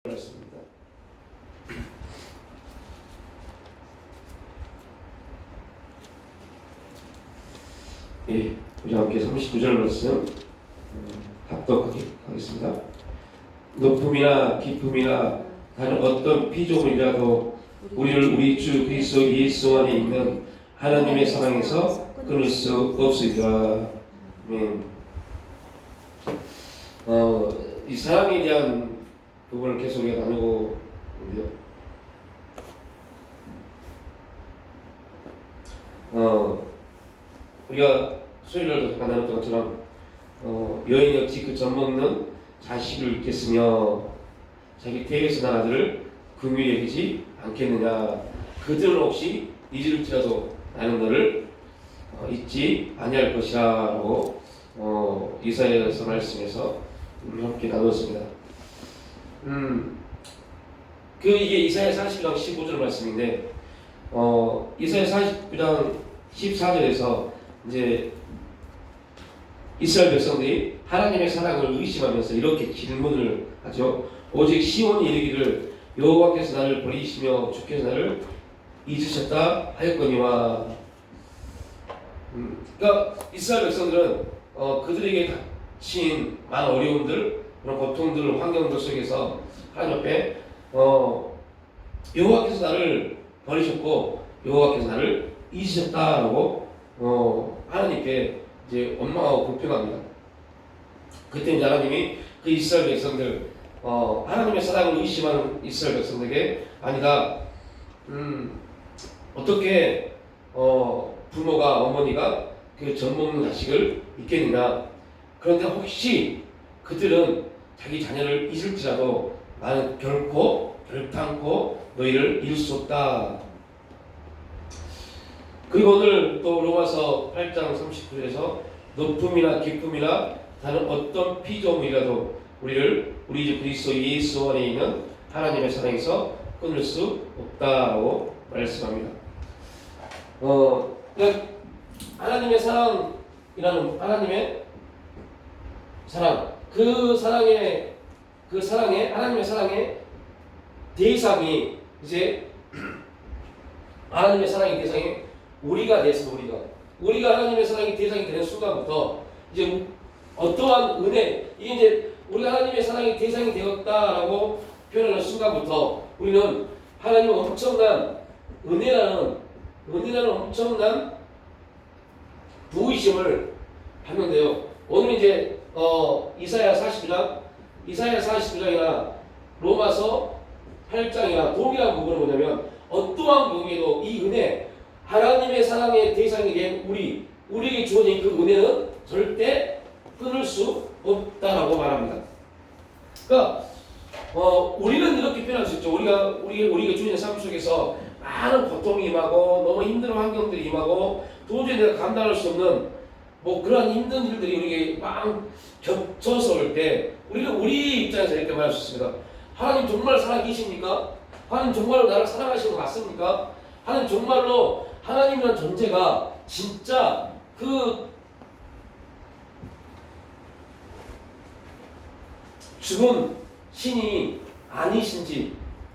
그렇습니다. 예, 우리 함께 39절 말씀 합독하겠습니다. 높음이나 깊음이나 다른 어떤 피조물이라도 우리를 우리 주 그리스도 예수 안에 있는 하나님의 사랑에서 끊을 수 없으리라. 이 사랑에 대한 부분을 계속 우리가 나누고 있는데요. 우리가 수요일날도 잠깐 나눴던 것처럼 여인이 어찌 그 젖먹는 자식을 잊겠으며 자기 태에서 난 아들을 긍휼히 여기지 않겠느냐. 그들은 혹시 잊을지라도 나는 너를 잊지 아니할 것이라 라고 이사야서 말씀에서 함께 나눴습니다. 이게 이사야 40장 15절 말씀인데 이사야 49장 14절에서 이제 이스라엘 백성들이 하나님의 사랑을 의심하면서 이렇게 질문을 하죠. 오직 시온이 이르기를 여호와께서 나를 버리시며 주께서 나를 잊으셨다 하였거니와. 그러니까 이스라엘 백성들은 그들에게 닥친 많은 어려움들, 그런 고통들, 환경들 속에서 하나님 앞에 여호와께서 나를 버리셨고 여호와께서 나를 잊으셨다라고 하나님께 이제 원망하고 불평합니다. 그때 이제 하나님이 그 이스라엘 백성들 하나님의 사랑을 의심하는 이스라엘 백성들에게 아니다. 어떻게 부모가 어머니가 그 젖먹는 자식을 잊겠느냐. 그런데 혹시 그들은 자기 자녀를 잊을지라도 나는 결코 너희를 잃을 수 없다. 그리고 오늘 또 로마서 8장 39절에서 높음이나 깊음이나 다른 어떤 피조물이라도 우리를 우리 주 그리스도 예수 안에 있는 하나님의 사랑에서 끊을 수 없다고 말씀합니다. 그러니까 하나님의 사랑이라는 하나님의 사랑, 그 사랑의 하나님의 사랑의 대상이 이제 하나님의 사랑의 대상이 우리가 돼서 우리가 하나님의 사랑의 대상이 되는 순간부터 이제 어떠한 은혜, 이게 이제 우리가 하나님의 사랑의 대상이 되었다라고 표현하는 순간부터 우리는 하나님의 엄청난 은혜라는 엄청난 부의심을 받는데요. 오늘 이제 이사야 40장이나 로마서 8장이나 동일한 부분은 뭐냐면 어떠한 경우에도 이 은혜, 하나님의 사랑의 대상이 된 우리에게 주어진 그 은혜는 절대 끊을 수 없다라고 말합니다. 그러니까 우리는 이렇게 표현할 수 있죠. 우리가 주어진 삶 속에서 많은 고통이 임하고 너무 힘든 환경들이 임하고 도저히 내가 감당할 수 없는 그런 힘든 일들이 우리에게 막 겹쳐서 올 때 우리는 우리 입장에서 이렇게 말할 수 있습니다. 하나님 정말 살아계십니까? 하나님 정말로 나를 사랑하시는 거 맞습니까? 하나님 정말로 하나님이라는 존재가 진짜 그 죽은 신이 아니신지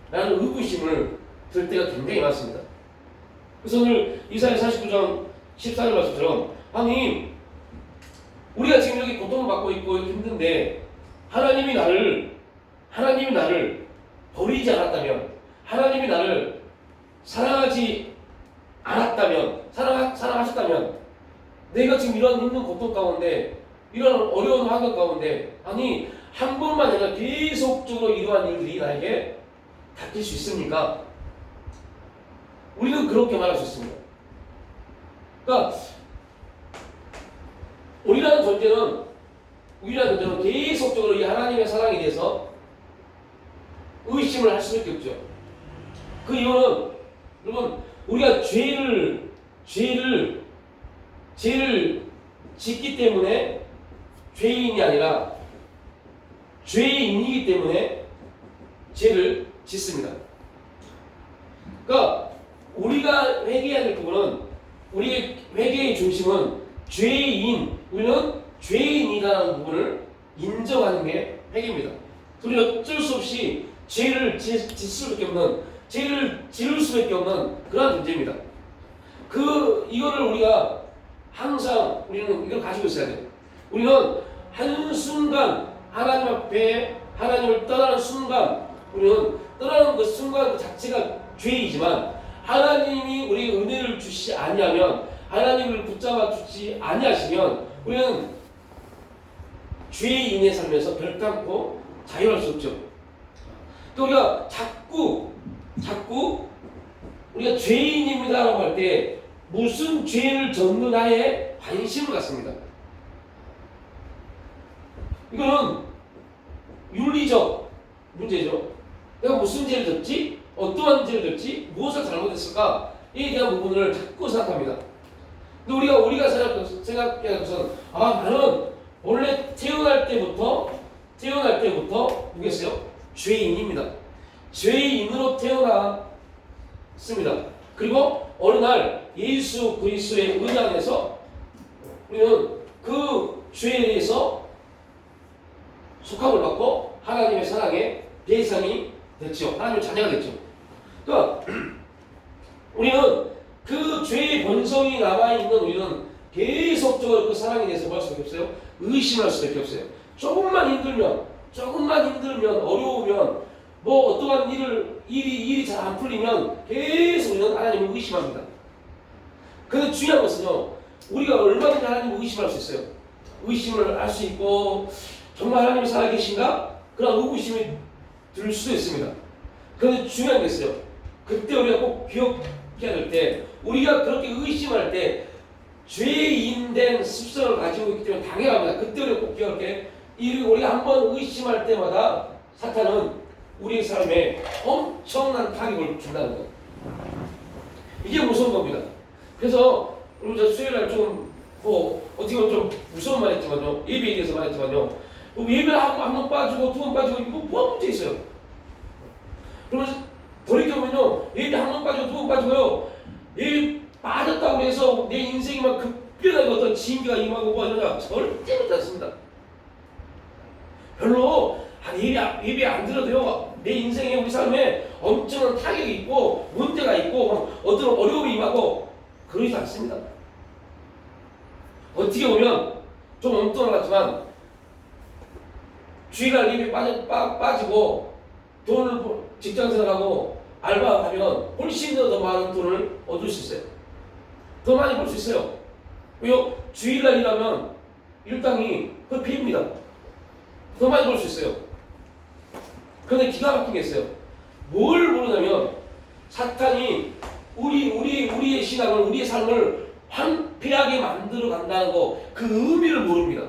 라는 의구심을 들 때가 굉장히 많습니다. 그래서 오늘 이사야 49장 14절 말씀처럼 하나님, 우리가 지금 이렇게 고통을 받고 있고 힘든데 하나님이 나를 버리지 않았다면, 하나님이 나를 사랑하지 않았다면, 사랑하셨다면 내가 지금 이런 힘든 고통 가운데, 이런 어려운 환경 가운데 아니 한 번만 내가 계속적으로 이러한 일들이 나에게 닥칠 수 있습니까? 우리는 그렇게 말할 수 있습니다. 그러니까 우리라는 존재는 계속적으로 이 하나님의 사랑에 대해서 의심을 할 수밖에 없죠. 그 이유는 여러분, 우리가 죄를 짓기 때문에 죄인이 아니라 죄인이기 때문에 죄를 짓습니다. 그러니까 우리가 회개해야 될 부분은, 우리의 회개의 중심은 우리는 죄인이라는 부분을 인정하는 게 회개입니다. 우리는 어쩔 수 없이 죄를 짓을 수밖에 없는, 죄를 지을 수밖에 없는 그러한 존재입니다. 이거를 우리가 항상 우리는 이걸 가지고 있어야 돼요. 우리는 한순간 하나님 앞에 하나님을 떠나는 순간, 우리는 떠나는 그 순간 그 자체가 죄이지만, 하나님이 우리에게 은혜를 주시지 아니하면, 하나님을 붙잡아 주지 아니하시면 우리는 죄인의 삶에서 결단코 자유할 수 없죠. 또 우리가 자꾸 우리가 죄인입니다라고 할 때 무슨 죄를 졌느냐에 관심을 갖습니다. 이거는 윤리적 문제죠. 내가 무슨 죄를 졌지? 어떠한 죄를 졌지? 무엇을 잘못했을까? 이에 대한 부분을 자꾸 생각합니다. 근데 우리가 생각해야 것은, 나는 원래 태어날 때부터 누구겠어요? 죄인입니다. 죄인으로 태어났습니다. 그리고 어느 날 예수 그리스도의 은혜 안에서 우리는 그 죄에 대해서 속함을 받고 하나님의 사랑의 대상이 됐죠. 하나님의 자녀가 됐죠. 그러니까 우리는 그 죄의 본성이 남아있는 우리는 계속적으로 그 사랑에 대해서 뭐 할 수밖에 없어요? 의심할 수밖에 없어요. 조금만 힘들면, 어려우면, 뭐 어떠한 일이 잘 안 풀리면 계속 우리는 하나님을 의심합니다. 근데 중요한 것은요, 우리가 얼마든지 하나님을 의심할 수 있어요. 의심을 할 수 있고, 정말 하나님이 살아계신가? 그런 의구심이 들 수도 있습니다. 그런데 중요한 게 있어요. 그때 우리가 꼭 기억해야 될 때, 우리가 그렇게 의심할 때 죄인된 습성을 가지고 있기 때문에 당연합니다. 그때 우리가 꼭 기억할 게, 우리가 한번 의심할 때마다 사탄은 우리의 삶에 엄청난 타격을 준다는 거예요. 이게 무서운 겁니다. 그래서 우리 수요일날 좀 어떻게 보면 좀 무서운 말 했지만요, 예배에 대해서 말했지만요, 예배 한 번 빠지고 두 번 빠지고 이거 뭐가 문제 있어요? 그러면서 돌이켜보면요, 예배 한 번 빠지고 두 번 빠지고요, 예배 빠졌다고 해서 내 인생이 막 급변하게 어떤 진기가 임하고 뭐 이러냐, 절대 그렇지 않습니다. 별로 예배 안 들어도요, 내 인생에, 우리 삶에 엄청난 타격이 있고 문제가 있고 어떤 어려움이 임하고 그러지 않습니다. 어떻게 보면 좀 엉뚱한 것 같지만, 주일날 예배 빠지고 돈을 직장생활하고 알바하면 훨씬 더 많은 돈을 얻을 수 있어요. 더 많이 벌 수 있어요. 왜요? 주일날 일하면 일당이 그 비입니다. 더 많이 벌 수 있어요. 그런데 기가 막힌 게 있어요. 뭘 모르냐면, 사탄이 우리의 신앙을, 우리의 삶을 황폐하게 만들어 간다는 거, 그 의미를 모릅니다.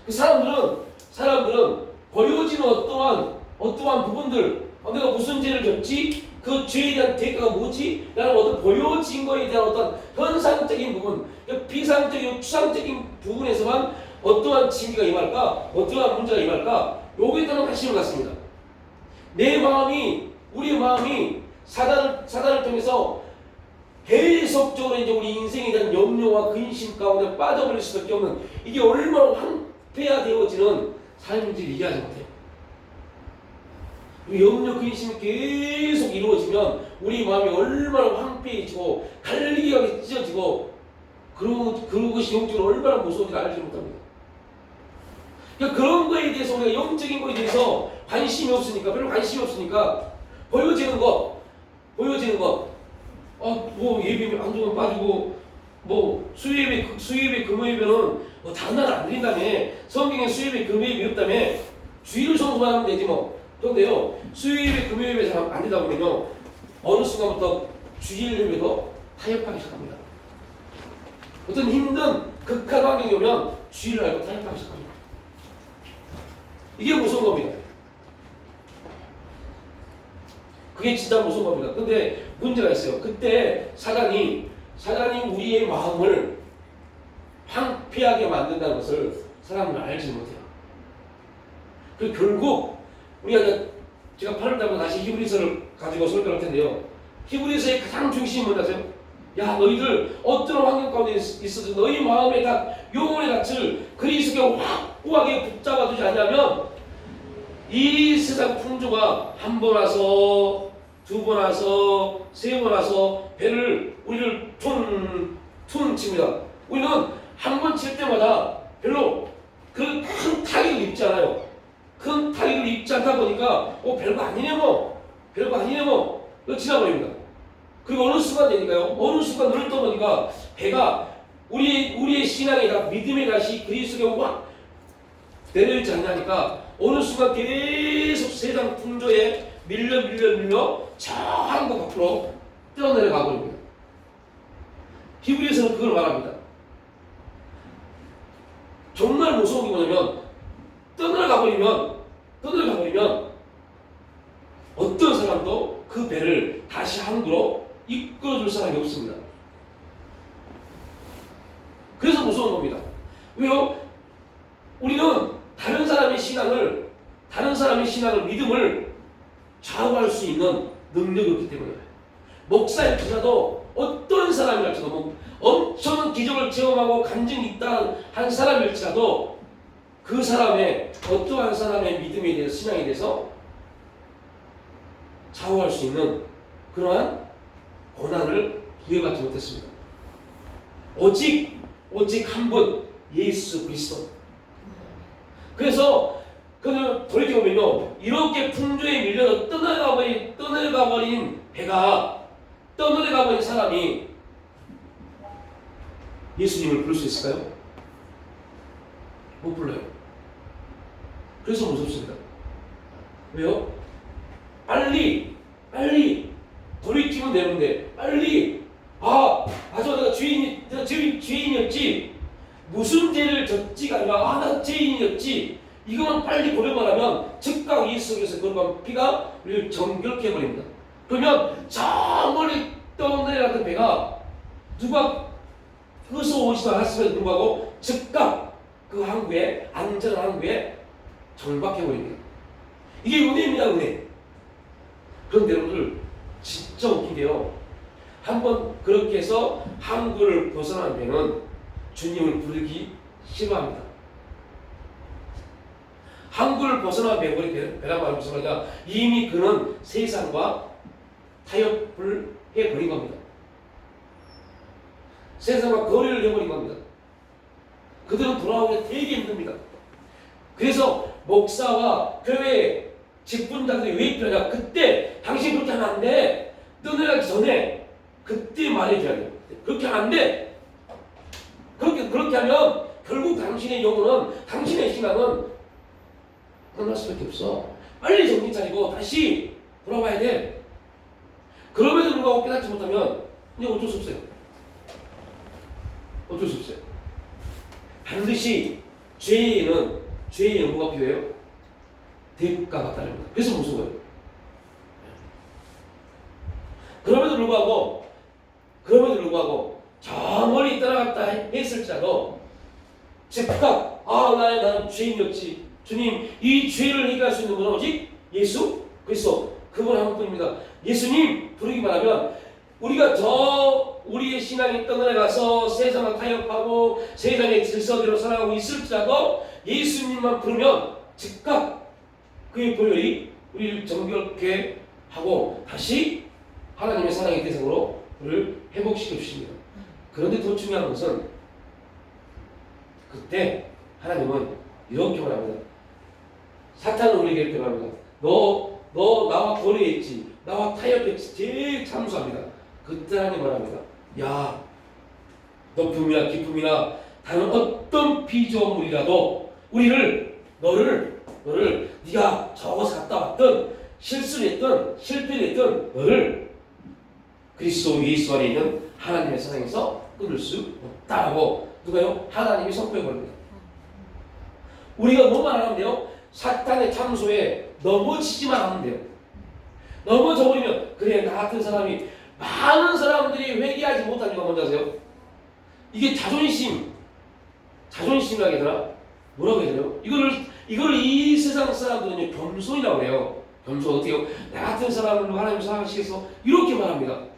그 사람들은 보여지는 어떠한 부분들, 내가 무슨 죄를 졌지? 그 죄에 대한 대가가 뭐지? 라는 어떤 보여진 거에 대한 어떤 현상적인 부분, 비상적이고 추상적인 부분에서만 어떠한 진기가 임할까? 어떠한 문제가 임할까? 여기에 대한 관심을 갖습니다. 우리의 마음이 사단을 통해서 계속적으로 이제 우리 인생에 대한 염려와 근심 가운데 빠져버릴 수밖에 없는, 이게 얼마나 황폐화되어지는 삶인지 이해하지 못해요. 염려, 근심이 계속 이루어지면 우리 마음이 얼마나 황폐해지고 갈리기가 찢어지고, 그것이 영적으로 얼마나 무서운지 알지 못합니다. 그러니까 그런 거에 대해서 우리가 영적인 거에 대해서 관심이 없으니까, 별로 관심이 없으니까 보여지는 것, 뭐 예배 한두 번 빠지고, 뭐 수예배 금요예배는 뭐 다른 날 안 드린다며, 성경에 수예배 금요예배 없다며, 주일을 청소만 하면 되지 뭐. 그런데요, 수요예배 금요예배 잘 안 되다 보면요, 어느 순간부터 주일 예배도 타협하기 시작합니다. 어떤 힘든 극한 환경이 오면 주일을 알고 타협하기 시작합니다. 이게 무서운 겁니다. 그게 진짜 무서운 겁니다. 근데 문제가 있어요. 그때 사단이 우리의 마음을 황폐하게 만든다는 것을 사람들은 알지 못해요. 그 결국 제가 8월달부터 다시 히브리서를 가지고 설교를 할 텐데요, 히브리서의 가장 중심이 뭔지 아세요? 야, 너희들 어떤 환경 가운데 있어도 너희 마음의 영혼의 낯을 그리스도께 확고하게 붙잡아두지 않으면 이 세상 풍조가 한 번 와서 두 번 와서 세 번 와서 배를 우리를 퉁 칩니다. 우리는 한 번 칠 때마다 별로 그 큰 타격을 입지 않아요. 큰 타격을 입지 않다 보니까 별거 아니네 뭐 별거 아니네 뭐 지나버립니다. 그리고 어느 순간 되니까요. 어느 순간 눈을 떠보니까 배가 우리의 신앙이다 믿음의 가시 그리스도에 확 내려있지 않냐니까 어느 순간 계속 세상 풍조에 밀려 저 한국 앞으로 뛰어내려가 버립니다. 히브리서는 그걸 말합니다. 정말 무서운 게 뭐냐면 떠내려가 버리면 어떤 사람도 그 배를 다시 항구로 이끌어줄 사람이 없습니다. 그래서 무서운 겁니다. 왜요? 우리는 다른 사람의 신앙을 믿음을 좌우할 수 있는 능력이 없기 때문에 목사일지라도 어떤 사람이랄지라도 뭐 엄청난 기적을 체험하고 간증이 있다 한 사람일지라도 그 사람의 어떠한 사람의 믿음에 대해서 신앙에 대해서 좌우할 수 있는 그러한 권한을 부여받지 못했습니다. 오직 한 분 예수 그리스도. 그래서 그는 돌이켜보면요 이렇게 풍조에 밀려서 떠내려가버린 배가 떠내려가버린 사람이 예수님을 부를 수 있을까요? 못 불러요. 그래서 무섭습니다. 왜요? 빨리 돌이키면 되는데 빨리 맞아 내가 죄인이었지 무슨 죄를 졌지가 아니라 나 죄인이었지 이거만 빨리 고백만 하면 즉각 예수께서 그런 피가 우리를 정결케 해버립니다. 그러면 저 멀리 떠내려갔던 배가 누가 어서 오지도 않았음에도 불구하고 즉각 그 항구에 안전한 항구에 정박해버립니다. 이게 은혜입니다. 은혜. 그런데 여러분들 진짜 웃긴 게요 한번 그렇게 해서 항구를 벗어난 배는 주님을 부르기 싫어합니다. 항구를 벗어난 배라고 하는 것은 뭐냐 이미 그는 세상과 타협을 해버린 겁니다. 세상과 거리를 해버린 겁니다. 그들은 돌아오기 되게 힘듭니다. 그래서 목사와 교회 직분자들이 왜 그러냐 그때 당신 그렇게 하면 안 돼. 떠나가기 전에 그때 말해줘야 돼요. 그렇게 하면 안 돼. 그렇게 하면 결국 당신의 영혼은 당신의 신앙은 끝날 수밖에 없어. 빨리 정신 차리고 다시 돌아와야 돼. 그럼에도 불구하고 깨닫지 못하면 이제 어쩔 수 없어요. 어쩔 수 없어요. 반드시 죄인은 뭐가 필요해요? 대가가 따릅니다. 그래서 무서워요. 그럼에도 불구하고 저 멀리 떠나갔다 했을지라도 즉각 나는 죄인이었지. 주님 이 죄를 해결할 수 있는 분은 오직 예수 그리스도 그분 한 분입니다. 예수님 부르기만 하면 우리가 우리의 신앙이 떠나가서 세상을 타협하고 세상의 질서대로 살아가고 있을지라도 예수님만 부르면 즉각 그의 보혈이 우리를 정결케 하고 다시 하나님의 사랑의 대상으로 우리를 회복시켜 주십니다. 그런데 더 중요한 것은 그때 하나님은 이렇게 말합니다. 사탄은 우리에게 이렇게 말합니다. 너 나와 거리에 있지. 나와 타협했지. 제일 참수합니다. 그때 하나님 말합니다. 야, 높음이나 기쁨이나 다른 어떤 피조물이라도 너를 네가 저것을 갔다 왔든 실수를 했든 실패를 했든 너를 그리스도 예수 안에 있는 하나님의 사랑에서 끊을 수 없다라고 누가요? 하나님이 선포해버립니다. 우리가 뭐만 안 하면 돼요? 사탄의 참소에 넘어지지만 하면 돼요. 넘어져버리면 그래 나 같은 사람이 많은 사람들이 회개하지 못한 이유가 뭔지 아세요? 이게 자존심이라고 해야 되나? 뭐라고 해야 되나요? 이걸 이 세상 사람들은 겸손이라고 해요. 겸손 어떻게 해요? 나 같은 사람을 하나님 사랑하시겠어? 이렇게 말합니다.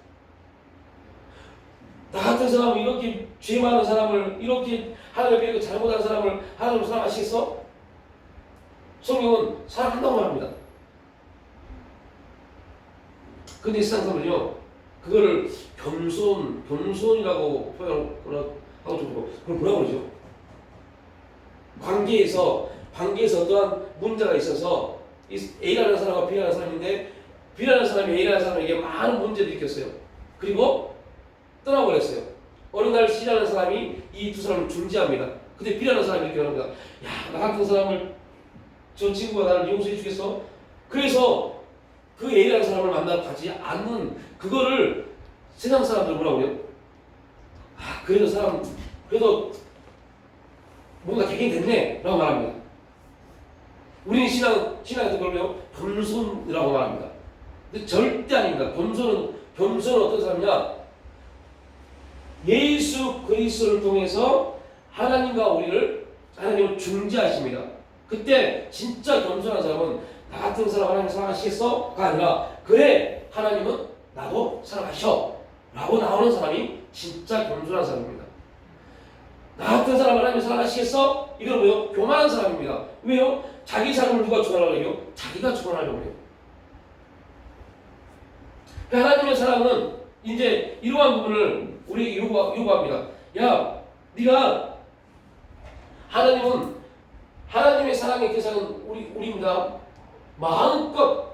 나 같은 사람을 이렇게 죄 많은 사람을 이렇게 하나님의 잘못한 사람을 하나님 사랑하시겠어? 성경은 사랑한다고 말합니다. 근데 세상 사람은요, 그거를 겸손이라고 표현하고 좀 그걸 뭐라고 그러죠? 관계에서 어떠한 문제가 있어서 A라는 사람과 B라는 사람인데 B라는 사람이 A라는 사람에게 많은 문제를 일으켰어요. 그리고 떠나버렸어요. 어느 날 C라는 사람이 이 두 사람을 중지합니다. 근데 B라는 사람이 이렇게 말합니다. 야, 나 같은 사람을 저 친구가 나를 용서해 주겠어? 그래서 그 A라는 사람을 만나러 가지 않는 그거를 세상 사람들 뭐라고 그래요? 아, 그래도 뭔가 개개인 됐네 라고 말합니다. 우리는 신앙에서 그러면 겸손이라고 말합니다. 근데 절대 아닙니다. 겸손은 어떤 사람이냐? 예수 그리스도를 통해서 하나님을 중재하십니다. 그때 진짜 겸손한 사람은 나 같은 사람 하나님 사랑하시겠어?가 아니라 그래 하나님은 나도 사랑하셔 라고 나오는 사람이 진짜 겸손한 사람입니다. 나 같은 사람 하나님 사랑하시겠어? 이건 뭐요? 교만한 사람입니다. 왜요? 자기 삶을 누가 주관하려고 해요? 자기가 주관하려고 해요. 하나님의 사랑은 이제 이러한 부분을 우리에게 요구합니다. 야, 네가 하나님의 사랑의 대상은 우리입니다. 마음껏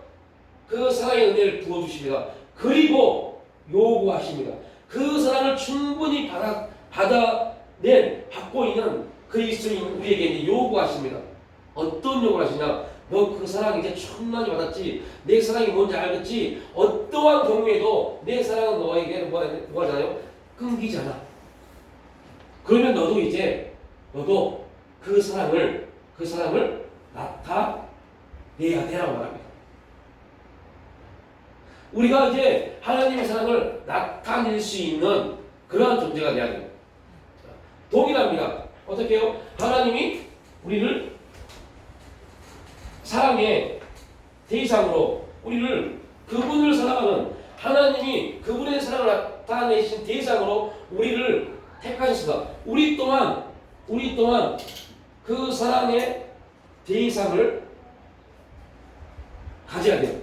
그 사랑의 은혜를 부어주십니다. 그리고 요구하십니다. 그 사랑을 충분히 받고 있는 그리스도인 우리에게 이제 요구하십니다. 어떤 요구를 하시냐? 너 그 사랑 이제 충분히 받았지? 내 사랑이 뭔지 알겠지? 어떠한 경우에도 내 사랑은 너에게 뭐가 하잖아요? 끊기지 않아. 그러면 너도 그 사랑을 나타내야 되라고 말합니다. 우리가 이제 하나님의 사랑을 나타낼 수 있는 그러한 존재가 돼야 돼요. 동일합니다. 어떻게 해요? 하나님이 우리를 사랑의 대상으로 그분을 사랑하는 하나님이 그분의 사랑을 나타내신 대상으로 우리를 택하셨습니다. 우리 또한 그 사랑의 대상을 가져야 돼요.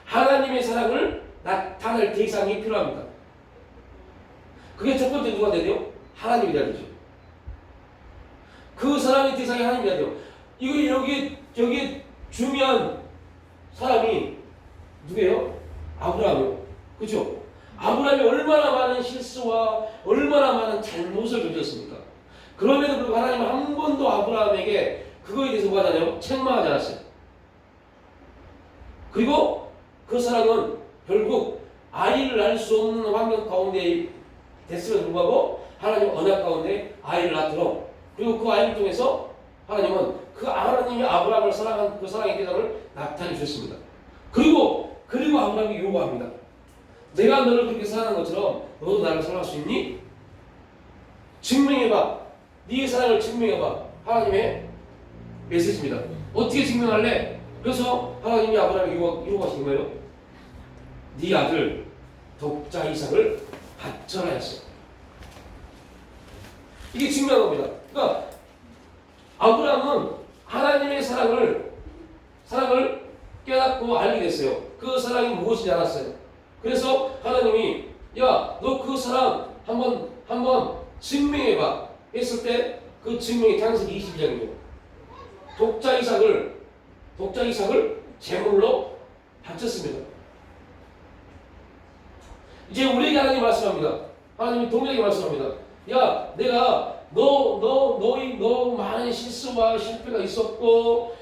하나님의 사랑을 나타낼 대상이 필요합니다. 그게 첫 번째 누가 돼야 돼요? 하나님이 돼야 되죠. 그 사랑의 대상이 하나님이 돼야 돼요. 여기 중요한 사람이 누구예요? 아브라함이요. 그죠? 아브라함이 얼마나 많은 실수와 얼마나 많은 잘못을 저질렀습니까? 그럼에도 불구하고 하나님은 한 번도 아브라함에게 그거에 대해서 뭐가 하잖아요? 책망하지 않았어요. 그리고 그 사람은 결국 아이를 낳을 수 없는 환경 가운데 됐음에도 불구하고 하나님 언약 가운데 아이를 낳도록, 그리고 그 아이를 통해서 하나님은 하나님이 아브라함을 사랑한 그 사랑의 대상을 나타내 주셨습니다. 그리고 아브라함이 요구합니다. 내가 너를 그렇게 사랑한 것처럼 너도 나를 사랑할 수 있니? 증명해봐. 네 사랑을 증명해봐. 하나님의 메시지입니다. 어떻게 증명할래? 그래서 하나님이 아브라함에게 요구하신 거예요. 네 아들 독자 이삭을 바쳐라 했어요. 이게 증명한 겁니다. 그러니까 아브라함은 하나님의 사랑을 깨닫고 알게 됐어요. 그 사랑이 무엇인지 알았어요. 그래서 하나님이 야, 너 그 사랑 한번 증명해봐 했을 때 그 증명이 창세기 22장이죠. 독자 이삭을 제물로 바쳤습니다. 이제 우리에게 하나님이 말씀합니다. 하나님이 동료에게 말씀합니다. 야, 내가 너 많은 실수와 실패가 있었고,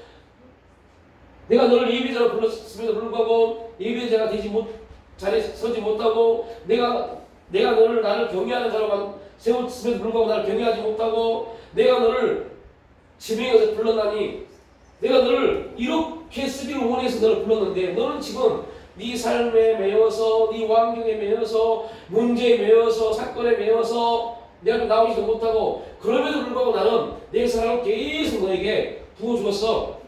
내가 너를 예비자로 불렀음에도 불구하고 예비자가 자리에 서지 못하고, 내가 나를 경외하는 자로만 세웠음에도 불구하고 나를 경외하지 못하고, 내가 너를 지명해서 불렀나니, 내가 너를 이렇게 쓰기를 원해서 너를 불렀는데, 너는 지금 네 삶에 매여서, 네 환경에 매여서, 문제에 매여서, 사건에 매여서 내가 나오지도 못하고, 그럼에도 불구하고 나는 내 사랑을 계속 너에게 부어주었어.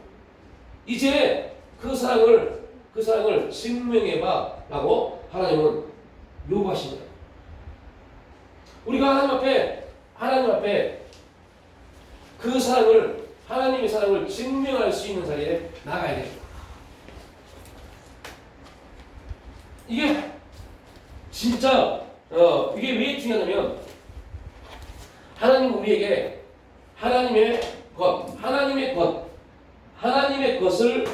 이제 그 사랑을 증명해봐 라고 하나님은 요구하십니다. 우리가 하나님 앞에 그 사랑을 하나님의 사랑을 증명할 수 있는 자리에 나가야 돼요. 이게 진짜 이게 왜 중요하냐면 하나님 우리에게 하나님의 것을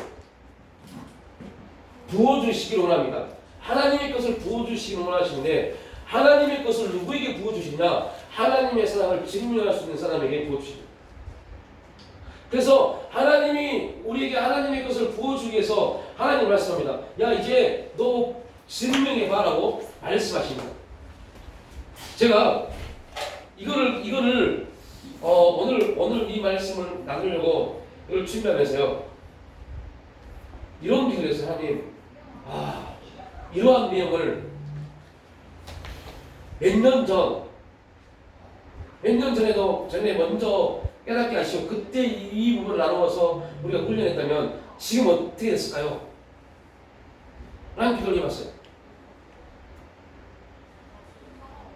부어주시기를 원합니다. 하나님의 것을 부어주시기를 원하시는데 하나님의 것을 누구에게 부어주시냐? 하나님의 사랑을 증명할 수 있는 사람에게 부어주십니다. 그래서 하나님이 우리에게 하나님의 것을 부어주기 위해서 하나님 말씀합니다. 야 이제 너 증명해봐라고 말씀하십니다. 제가 이거를 오늘 이 말씀을 나누려고 이걸 준비하면서요 이런 기도를 했어요. 하나님, 이러한 내용을 몇 년 전에 먼저 깨닫게 하시고 그때 이 부분을 나누어서 우리가 훈련했다면 지금 어떻게 됐을까요? 라는 기도를 해봤어요.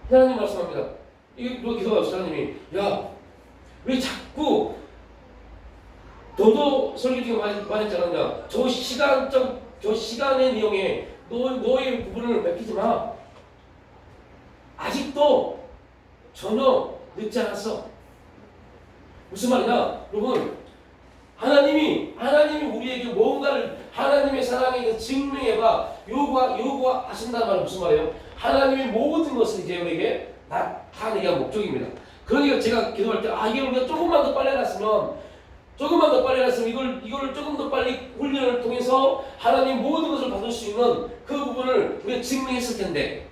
하나님 말씀합니다. 이게 뭐 기도가 없어요. 하나님이 야 왜 자꾸 너도 설교 중에 말했지 않았냐? 저 시간의 내용에 너의 부분을 맡기지 마. 아직도 전혀 늦지 않았어. 무슨 말이냐? 여러분, 하나님이 우리에게 뭔가를 하나님의 사랑에 증명해봐 요구하신다는 말은 무슨 말이에요? 하나님의 모든 것을 이제 우리에게 나타내기 위한 목적입니다. 그러니까 제가 기도할 때 이게 우리가 조금만 더 빨리 갔으면 이걸 조금 더 빨리 훈련을 통해서 하나님 모든 것을 받을 수 있는 그 부분을 우리가 증명했을 텐데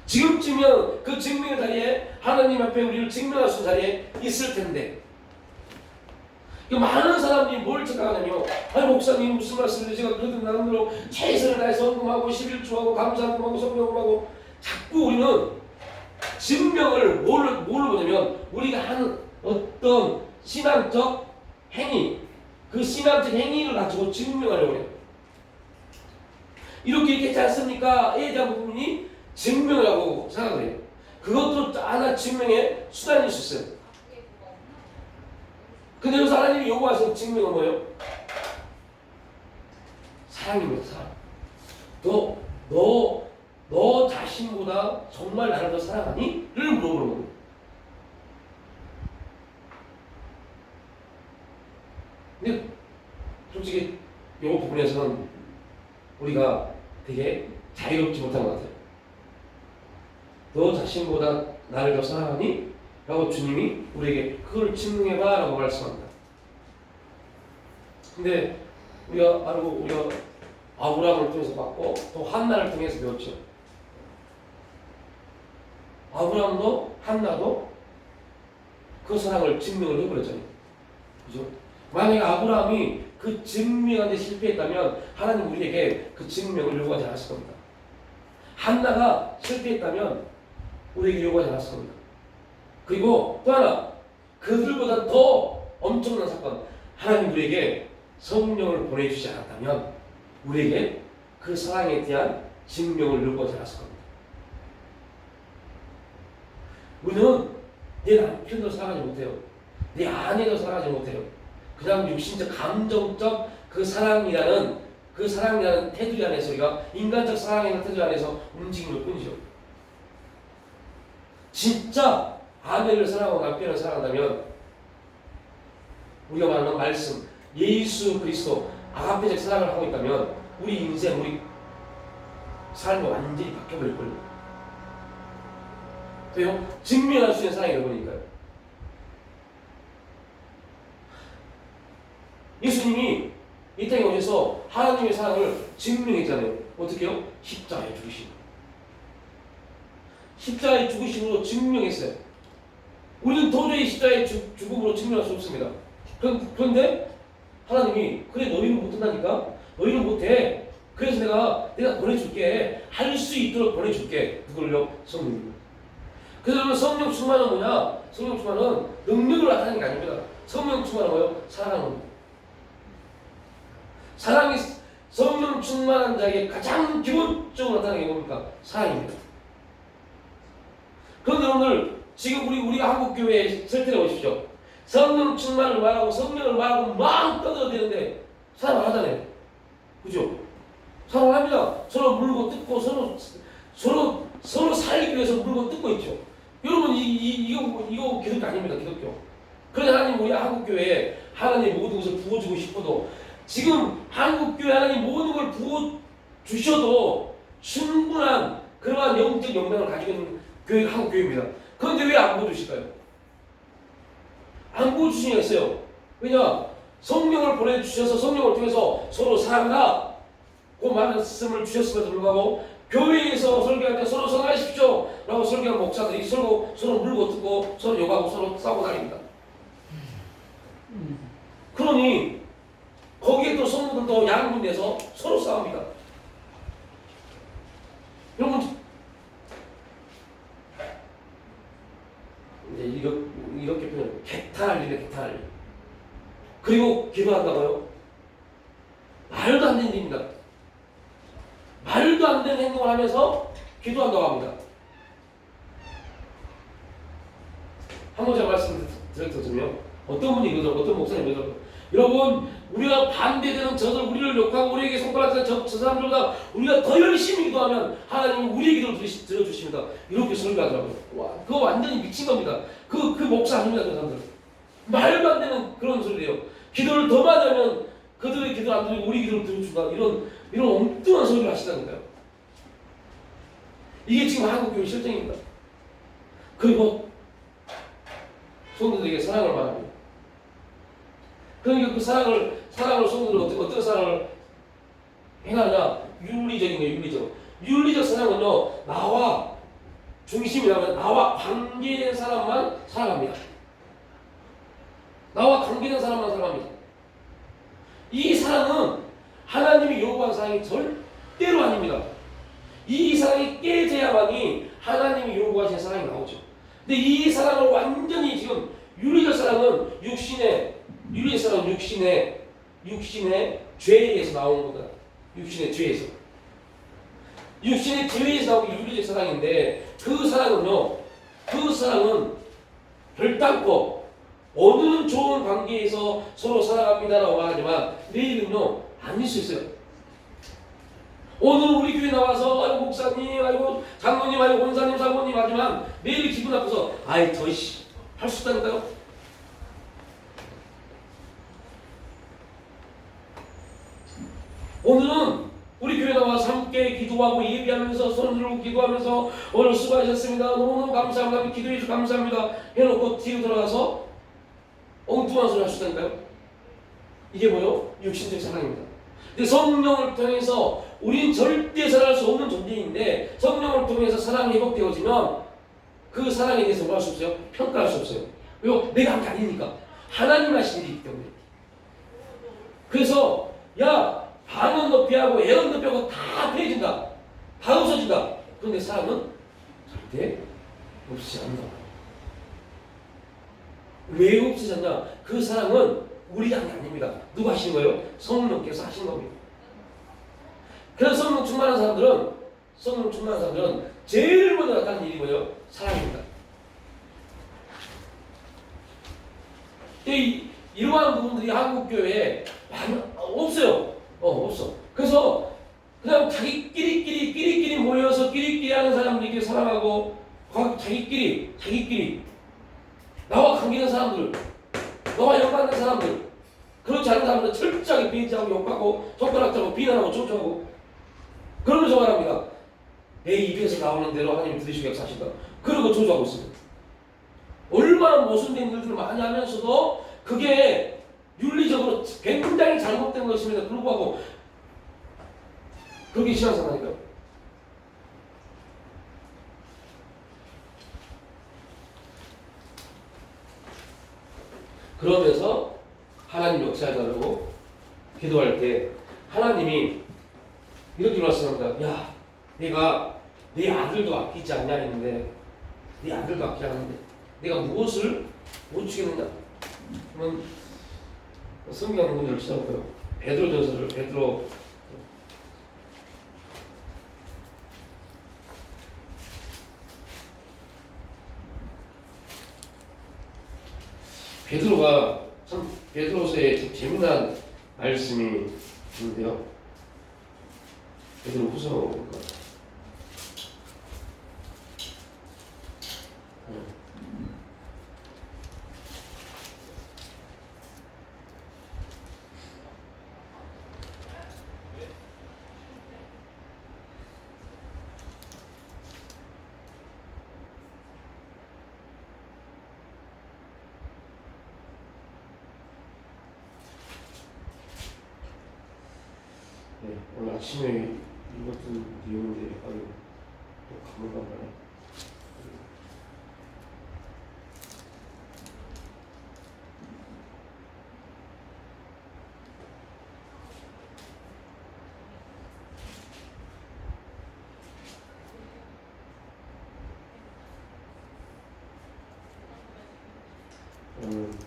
지금쯤이면 그 증명의 자리에 하나님 앞에 우리를 증명할 수 있는 자리에 있을 텐데 많은 사람들이 뭘 착각하냐면 목사님 무슨 말씀인지 제가 그러던 나름대로 최선을 다해서 헌금하고 11조하고 감사헌금하고 성령하고 자꾸 우리는 증명을 뭘로 보냐면 우리가 하는 어떤 신앙적 행위 그 신앙적 행위를 가지고 증명하려고 해요. 이렇게 되지 않습니까? 에 대한 부분이 증명이라고 생각을 해요. 그것도 하나 증명의 수단일 수 있어요. 근데 여기서 하나님이 요구하시는 증명은 뭐예요? 사랑입니다. 사랑. 너 자신보다 정말 나를 더 사랑하니? 를 물어보는 겁니다. 근데 솔직히 이 부분에서는 우리가 되게 자유롭지 못한 것 같아요. 너 자신보다 나를 더 사랑하니? 라고 주님이 우리에게 그걸 증명해봐 라고 말씀합니다. 근데 우리가 아브라함을 통해서 봤고 또 한나를 통해서 배웠죠. 아브라함도 한나도 그 사랑을 증명을 해버렸잖아요. 그죠? 만약에 아브라함이 그 증명하는 데 실패했다면 하나님 우리에게 그 증명을 요구하지 않았을 겁니다. 한나가 실패했다면 우리에게 요구하지 않았을 겁니다. 그리고 또 하나 그들보다 더 엄청난 사건 하나님 우리에게 성령을 보내주지 않았다면 우리에게 그 사랑에 대한 증명을 요구하지 않았을 겁니다. 우리는 내 남편도 사랑하지 못해요. 내 아내도 사랑하지 못해요. 그냥 육신적 감정적 그 사랑이라는 테두리 안에서 우리가 인간적 사랑이라는 테두리 안에서 움직이는 뿐이죠. 진짜 아내를 사랑하고 남편을 사랑한다면 우리가 말하는 말씀 예수 그리스도 아가페적 사랑을 하고 있다면 우리 인생 우리 삶이 완전히 바뀌어버릴걸요. 왜요? 증명할 수 있는 사랑이 되어버리니까요. 예수님이 이 땅에 오셔서 하나님의 사랑을 증명했잖아요. 어떻게 해요? 십자가에 죽으시고 십자가에 죽으심으로 증명했어요. 우리는 도저히 십자가의 죽음으로 증명할 수 없습니다. 그런데 하나님이 그래 너희는 못한다니까? 너희는 못해. 그래서 내가 보내줄게. 할 수 있도록 보내줄게. 그걸요? 성령님. 그래서 성령 충만은 뭐냐? 성령 충만은 능력을 나타내는 게 아닙니다. 성령 충만은 뭐예요? 사랑하는 겁니다. 사랑이 성령 충만한 자에게 가장 기본적으로 나타나는 게 뭡니까? 사랑입니다. 그런데 오늘 지금 우리 한국교회에 설득해 보십시오. 성령 충만을 말하고 성령을 말하고 막 떠들어대는데 사랑 안 하잖아요. 그죠? 사랑 합니다. 서로 물고 뜯고 서로 살기 위해서 물고 뜯고 있죠. 여러분 이거 기독교 아닙니다. 기독교. 그래서 하나님 우리 한국교회에 하나님 모든 것을 부어주고 싶어도 지금 한국교회 하나님 모든 걸 부어주셔도 충분한 그러한 영적 역량을 가지고 있는 교회가 한국교회입니다. 그런데 왜 안 부어주실까요? 안 부어주시겠어요. 왜냐? 성령을 보내주셔서 성령을 통해서 서로 사랑하라 그 말씀을 주셨음에도 불구하고 교회에서 설교할 때 서로 사랑하십시오 라고 설교한 목사들이 서로 물고 뜯고 서로 욕하고 서로 싸우고 다닙니다. 그러니 거기에 또 성도들도 양분돼서 서로 싸웁니다. 여러분 이제 이렇게 표현 개탈할 일이네. 개탈할 일. 그리고 기도한다고요? 말도 안 되는 일입니다. 말도 안 되는 행동을 하면서 기도한다고 합니다. 한 번 제가 말씀드렸거든요. 어떤 분이 이러죠? 어떤 목사님이 이러죠? 여러분 우리가 반대되는 저들 우리를 욕하고 우리에게 손가락질하는 저 사람들보다 우리가 더 열심히 기도하면 하나님은 우리의 기도를 들어주십니다. 이렇게 설교하더라고요. 와, 그거 완전히 미친 겁니다. 그 목사 아닙니다. 그 사람들. 말도 안 되는 그런 소리예요. 기도를 더 많이 하면 그들의 기도를 안 들리고 우리 기도를 들어준다. 이런 엉뚱한 소리를 하시다니까요. 이게 지금 한국교회 실정입니다. 그리고 성도들에게 사랑을 말합니다. 그러니까 그 사랑을 성도들은 어떤 사랑을 행하냐? 윤리적인 거예요. 윤리적 사랑은요, 나와 중심이라면 나와 관계된 사람만 사랑합니다. 나와 관계된 사람만 사랑합니다. 이 사랑은 하나님이 요구한 사랑이 절대로 아닙니다. 이 사랑이 깨져야만이 하나님이 요구하신 사랑이 나오죠. 근데 이 사랑을 완전히 지금 윤리적 사랑은 육신의 죄에 의해서 나오는 거다. 육신의 죄에서 나오는 게 윤리적 사랑인데 그 사랑은 별땅고 오늘은 좋은 관계에서 서로 사랑합니다라고 하지만 내일은요 아닐 수 있어요. 오늘 우리 교회 나와서 아이고 목사님, 아이고 장로님, 아이고 원사님, 사모님 하지만 내일 기분 나빠서 아이 저이씨 할 수 있다니까요. 오늘은 우리 교회 나와서 함께 기도하고 예배하면서 손 들고 기도하면서 오늘 수고하셨습니다. 너무너무 감사합니다. 기도해 주셔서 감사합니다. 해놓고 뒤로 들어가서 엉뚱한 소리 할 수 있다니까요. 이게 뭐요? 육신적 사랑입니다. 근데 성령을 통해서 우린 절대 사랑할 수 없는 존재인데 성령을 통해서 사랑이 회복되어지면 그 사랑에 대해서 뭐 할 수 없어요? 평가할 수 없어요. 왜요? 내가 한 게 아니니까. 하나님 하신 일이기 때문에. 그래서 야 반은 높이하고 애언 높이하고 다 pé해진다. 다 없어진다. 그런데 사랑은 절대 없어지지 않는다. 왜 없어졌냐? 그 사랑은 우리 한 게 아닙니다. 누가 하시는 거예요? 성령께서 하시는 겁니다. 그래서 성령 충만한 사람들은 제일 먼저 나타나는 일이 뭐예요? 사랑입니다. 이러한 부분들이 한국교회에 없어요. 없어. 그래서 그냥 자기끼리 모여서 끼리끼리 하는 사람들끼리 사랑하고 자기끼리 나와 관계된 사람들, 너와 연관된 사람들, 그렇지 않은 사람들 철저하게 비하하고 욕하고 손가락 잡고 비난하고 조종하고 그러면서 말합니다. 내 입에서 나오는 대로 하나님 들으시고 역사하신다. 그러고 조종하고 있습니다. 얼마나 모순된 일들을 많이 하면서도 그게 윤리적으로 굉장히 잘못된 것임에도 불구하고 그게 신앙생활이니까요. 그러면서 하나님 역사하자고 기도할 때 하나님이 이렇게 말씀합니다. 야, 내가 네 아들도 아끼지 않냐 했는데 네 아들도 아끼지 않는데 내가 무엇을 못 주겠느냐? 그러면 성경 한 군데를 찾아볼까요? 베드로전서를 베드로가 참 베드로서의 참 재미난 말씀이 있는데요. 베드로 후서 네, 오늘 아침에 읽었던 내용인데 아유 또 가물가물하네. 음,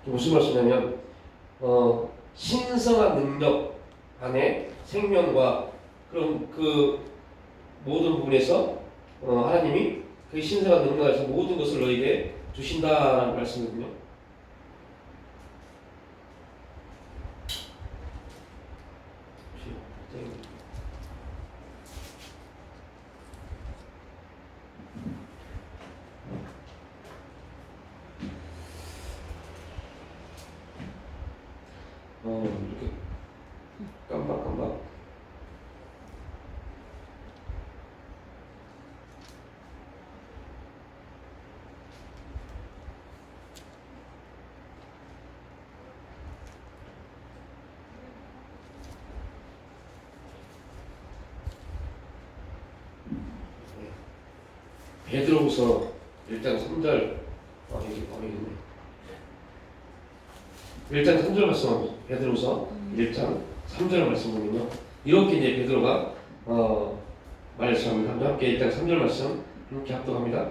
무슨 말씀이냐면 신성한 능력 안에 생명과 그런 그 모든 부분에서 하나님이 그 신성한 능력 안에서 모든 것을 너에게 주신다라는 말씀이거든요. 이렇게 깜박깜박. 베드로후서 1장 3절 여기 있네. 1장 3절 말씀 베드로후서 1장 3절 말씀 보면요. 이렇게 이제 베드로가 말씀합니다. 함께 1장 3절 말씀 이렇게 합독합니다.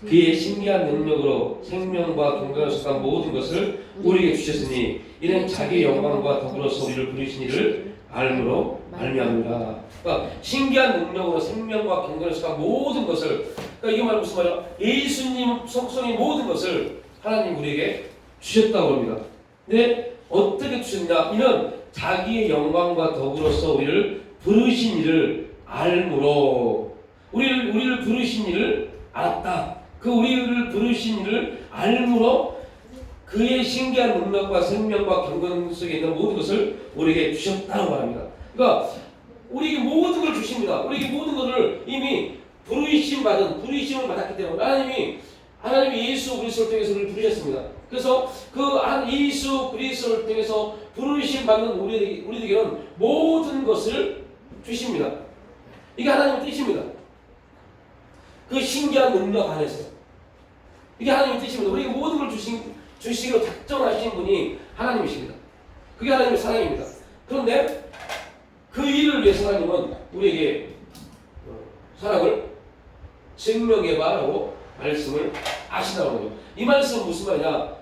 그의 신기한 능력으로 생명과 경건을 속한 모든 것을 우리에게 주셨으니 이는 자기의 영광과 더불어서 우리를 부르신 이를 알므로 말미암으라. 그러니까 신기한 능력으로 생명과 경건을 속한 모든 것을, 그러니까 이게 말 무슨 말이야? 예수님 속성의 모든 것을 하나님 우리에게 주셨다고 합니다. 근데 어떻게 주셨냐? 이는 자기의 영광과 더불어서 우리를 부르신 이를 알므로, 우리를 부르신 이를 알았다. 그 우리를 부르신 이를 알므로 그의 신기한 능력과 생명과 경건 속에 있는 모든 것을 우리에게 주셨다고 말합니다. 그러니까 우리에게 모든 걸 주십니다. 우리에게 모든 것을 이미 부르심을 받았기 때문에 하나님이 예수 그리스도를 통해서 우리를 부르셨습니다. 그래서 그 예수 그리스도를 통해서 부르심 받는 우리에게는 모든 것을 주십니다. 이게 하나님의 뜻입니다. 그 신기한 능력 안에서 이게 하나님의 뜻입니다. 우리에게 모든 걸 주시기로 작정하신 분이 하나님이십니다. 그게 하나님의 사랑입니다. 그런데 그 일을 위해서 하나님은 우리에게 사랑을 증명해봐라고 말씀을 하시라고 하거든요. 이 말씀은 무슨 말이냐?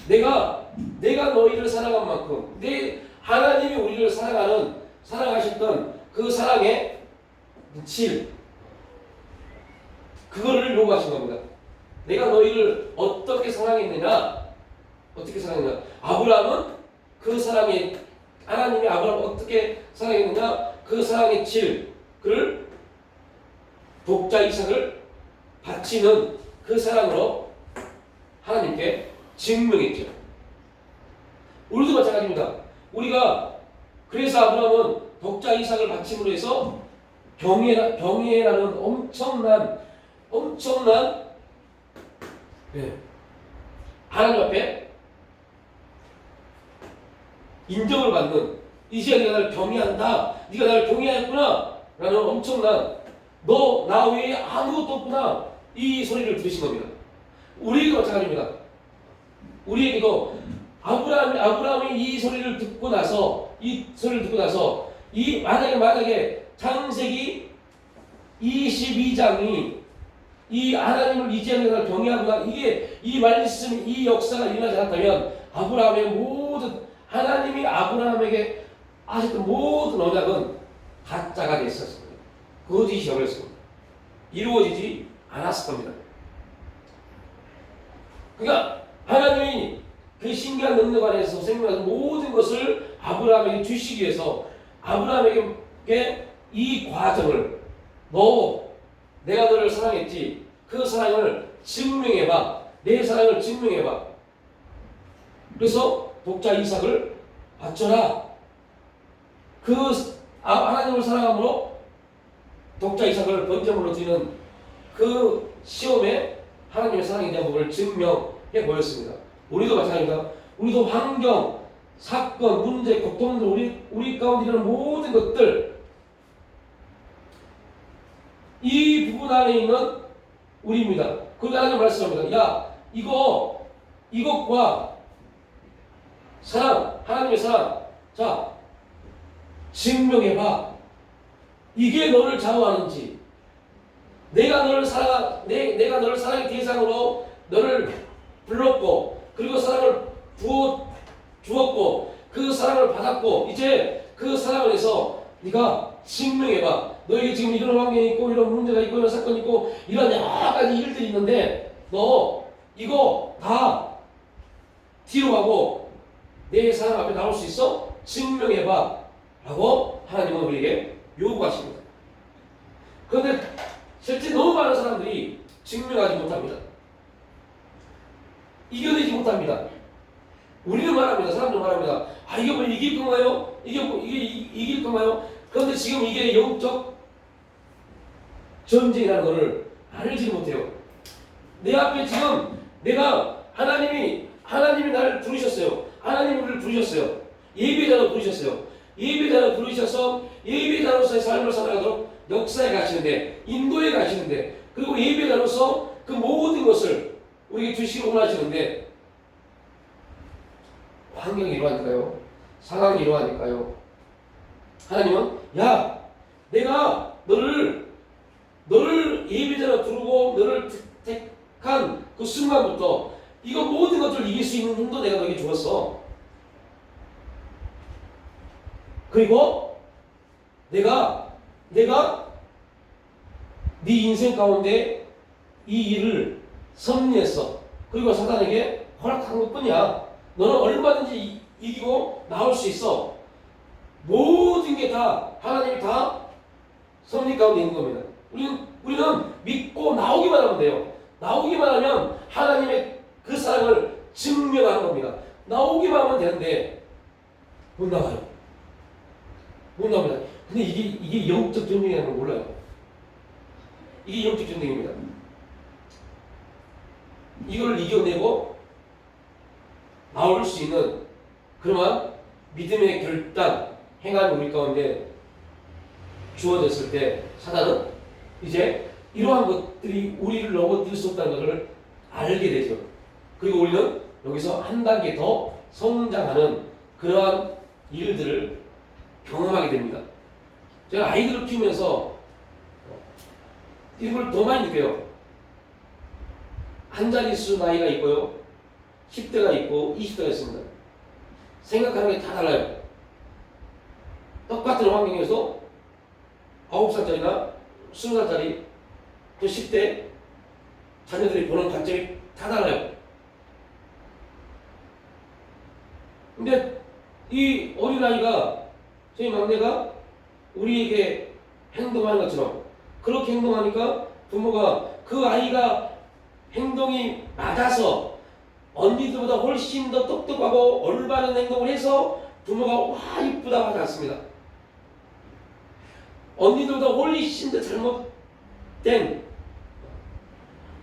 내가 너희를 사랑한 만큼 하나님이 우리를 사랑하셨던 그 사랑의 질, 그거를 요구하신 겁니다. 내가 너희를 어떻게 사랑했느냐? 아브라함은 그 사랑의, 하나님이 아브라함을 어떻게 사랑했느냐? 그 사랑의 질, 그를 독자 이삭을 바치는 그 사랑으로 하나님께 증명했죠. 우리도 마찬가지입니다. 그래서 아브라함은 독자 이삭을 바침으로 해서 경외라는 엄청난 하나님 앞에 인정을 받는, 이제 네가 나를 경외한다, 네가 나를 경외하였구나 라는 엄청난, 너 나 외에 아무것도 없구나, 이 소리를 들으신 겁니다. 우리에게도 마찬가지입니다. 우리에게도 아브라함이 이 소리를 듣고 나서 만약에 창세기 22장이 이 하나님을 의지하는 것을 경외하거나 이게 이 말씀 이 역사가 일어나지 않았다면 아브라함의 모든 하나님이 아브라함에게 하셨던 모든 언약은 가짜가 됐었습니다. 거짓이 되었습니다. 이루어지지 않았을 겁니다. 그러니까 하나님이 그 신기한 능력 안에서 생명하는 모든 것을 아브라함에게 주시기 위해서 아브라함에게 이 과정을 내가 너를 사랑했지. 그 사랑을 증명해봐. 내 사랑을 증명해봐. 그래서 독자 이삭을 바쳐라. 하나님을 사랑함으로 독자 이삭을 번제물로 드리는 그 시험에 하나님의 사랑에 대한 부분을 증명해 보였습니다. 우리도 마찬가지입니다. 우리도 환경, 사건, 문제, 고통들, 우리 가운데 있는 모든 것들, 이 부분 안에 있는 우리입니다. 그리고 하나님 말씀합니다. 야, 이것과 사랑, 하나님의 사랑, 자, 증명해봐. 이게 너를 좌우하는지, 내가 너를 사랑의 대상으로 너를 불렀고, 그리고 사랑을 주었고, 그 사랑을 받았고, 이제 그 사랑을 해서 네가 증명해봐. 너에게 지금 이런 환경이 있고, 이런 문제가 있고, 이런 사건이 있고, 이런 여러 가지 일들이 있는데, 너 이거 다 뒤로 하고 내 사랑 앞에 나올 수 있어? 증명해봐. 라고 하나님은 우리에게 요구하십니다. 그런데 실제 너무 많은 사람들이 증명하지 못합니다. 이겨내지 못합니다. 우리는 말합니다. 사람들 말합니다. 아, 이게 뭐 이길 건가요? 이게 이길 건가요? 그런데 지금 이게 영적 전쟁이라는 것을 알지 못해요. 내 앞에 지금 하나님이 나를 부르셨어요. 하나님이 우리를 부르셨어요. 예배자로 부르셨어요. 예배자로 부르셔서 예배자로서의 삶을 살아가도록 역사에 가시는데, 인도에 가시는데, 그리고 예배자로서 그 모든 것을 우리에게 주시기 원하시는데, 환경이 이러하니까요. 상황이 이러하니까요. 하나님은 야, 내가 너를 예배자로 부르고 너를 택한 그 순간부터 이거 모든 것들을 이길 수 있는 힘도 내가 너에게 주었어. 그리고 내가 네 인생 가운데 이 일을 섭리했어. 그리고 사단에게 허락한 것뿐이야. 너는 얼마든지 이기고 나올 수 있어. 모든 게 다 하나님이 다 섭리 가운데 있는 겁니다. 우리는 믿고 나오기만 하면 돼요. 나오기만 하면 하나님의 그 사랑을 증명하는 겁니다. 나오기만 하면 되는데 못 나가요. 못 나옵니다. 근데 이게 영적 전쟁이라는 걸 몰라요. 이게 영적 전쟁입니다. 이걸 이겨내고 나올 수 있는 그러한 믿음의 결단, 행한 우리 가운데 주어졌을 때 사단은 이제 이러한 것들이 우리를 넘어뜨릴 수 없다는 것을 알게 되죠. 그리고 우리는 여기서 한 단계 더 성장하는 그러한 일들을 경험하게 됩니다. 제가 아이들을 키우면서 이걸 더 많이 느껴요. 한 자릿수 나이가 있고요. 10대가 있고 20대가 있습니다. 생각하는 게 다 달라요. 똑같은 환경에서 9살짜리나 20살짜리 또 10대 자녀들이 보는 관점이 다 달라요. 근데 이 어린아이가 저희 막내가 우리에게 행동하는 것처럼 그렇게 행동하니까 부모가 그 아이가 행동이 맞아서 언니들보다 훨씬 더 똑똑하고 올바른 행동을 해서 부모가 와 이쁘다고 하지 않습니다. 언니들보다 훨씬 더 잘못된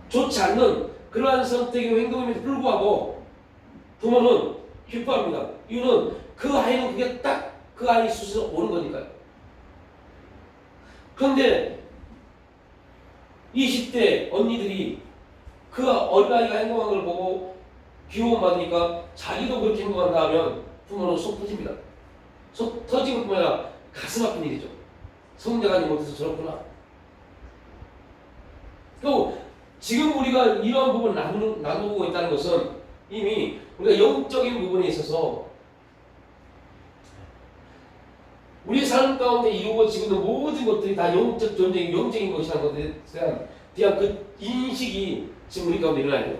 좋지 않는 그러한 선택의 행동임에도 불구하고 부모는 기뻐합니다. 이유는 그 아이는 그게 딱 그 아이 수준으로 오는 거니까요. 그런데 20대 언니들이 그 어린아이가 행동하는 걸 보고 귀여움받으니까 자기도 그렇게 행동한다 하면 부모는 속 터집니다. 속 터지는 뿐만 아니라 가슴 아픈 일이죠. 성장하지 못해서 저렇구나. 또 지금 우리가 이러한 부분을 나누고 있다는 것은 이미 우리가 영적인 부분에 있어서 우리 삶 가운데 이루어지고 있는 모든 것들이 다 영적 전쟁이 영적인 것이라는 것에 대한 그 인식이 지금 우리 가운데 일어나야 돼요.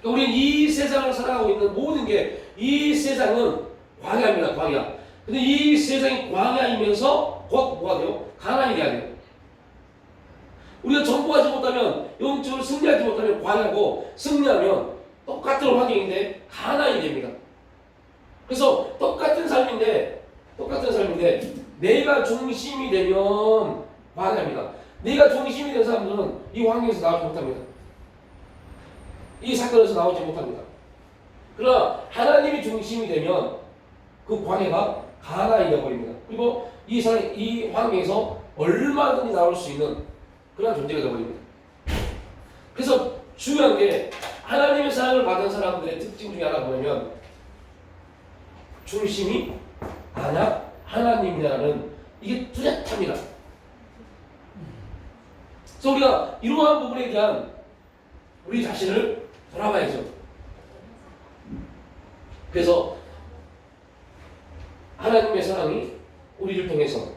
그러니까 우리는 이 세상을 살아가고 있는 모든 게 이 세상은 광야입니다. 광야. 근데 이 세상이 광야이면서 곧 뭐가 돼요? 가나안이 돼야 돼요. 우리가 정복하지 못하면 영적으로 승리하지 못하면 광야고 승리하면 똑같은 환경인데 가나안이 됩니다. 그래서 똑같은 삶인데 내가 중심이 되면 광야입니다. 내가 중심이 된 사람들은 이 환경에서 나오지 못합니다. 이 사건에서 나오지 못합니다. 그러나 하나님이 중심이 되면 그 광야가 가나안이 되어버립니다. 그리고 이 환경에서 얼마든지 나올 수 있는 그런 존재가 되어버립니다. 그래서 중요한 게 하나님의 사랑을 받은 사람들의 특징 중에 하나 보면 중심이 만약 하나님이라는 이게 뚜렷합니다. 그래서 우리가 이러한 부분에 대한 우리 자신을 돌아봐야죠. 그래서 하나님의 사랑이 우리를 통해서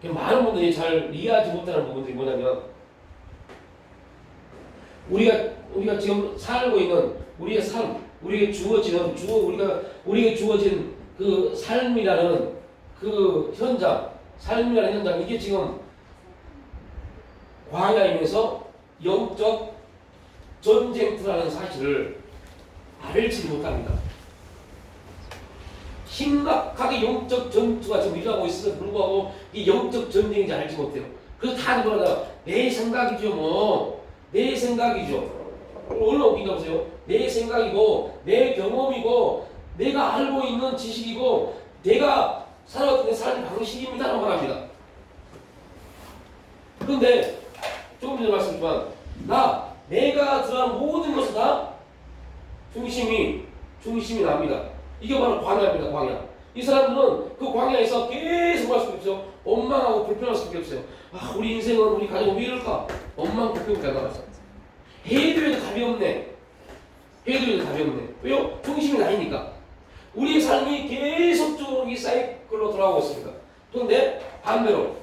많은 분들이 잘 이해하지 못하는 부분들이 뭐냐면 우리가 지금 살고 있는 우리의 삶, 우리에게 주어진 그 삶이라는 그 현장, 이게 지금 광야이면서 영적 전쟁터라는 사실을 알지 못합니다. 심각하게 영적 전투가 지금 일어나고 있음에도 불구하고 이 영적 전쟁인지 알지 못해요. 그래서 다들 뭐라 내 생각이죠. 내 생각이죠. 얼마나 웃긴가 보세요. 내 생각이고 내 경험이고 내가 알고 있는 지식이고 내가 살아왔던 내 삶 방식입니다라고 말합니다. 그런데 조금 전에 말씀드렸지만 내가 들어간 모든 것은 다 중심이 납니다. 이게 바로 광야입니다. 광야. 이 사람들은 그 광야에서 계속 할 수밖에 없어요. 원망하고 불평할 수밖에 없어요. 우리 인생은 우리 가정은 왜 이럴까? 원망 불평밖에 안 나가서 해도 답이 없네. 왜요? 중심이 나이니까. 우리의 삶이 계속적으로 이 사이클로 돌아오고 있습니다. 그런데 반대로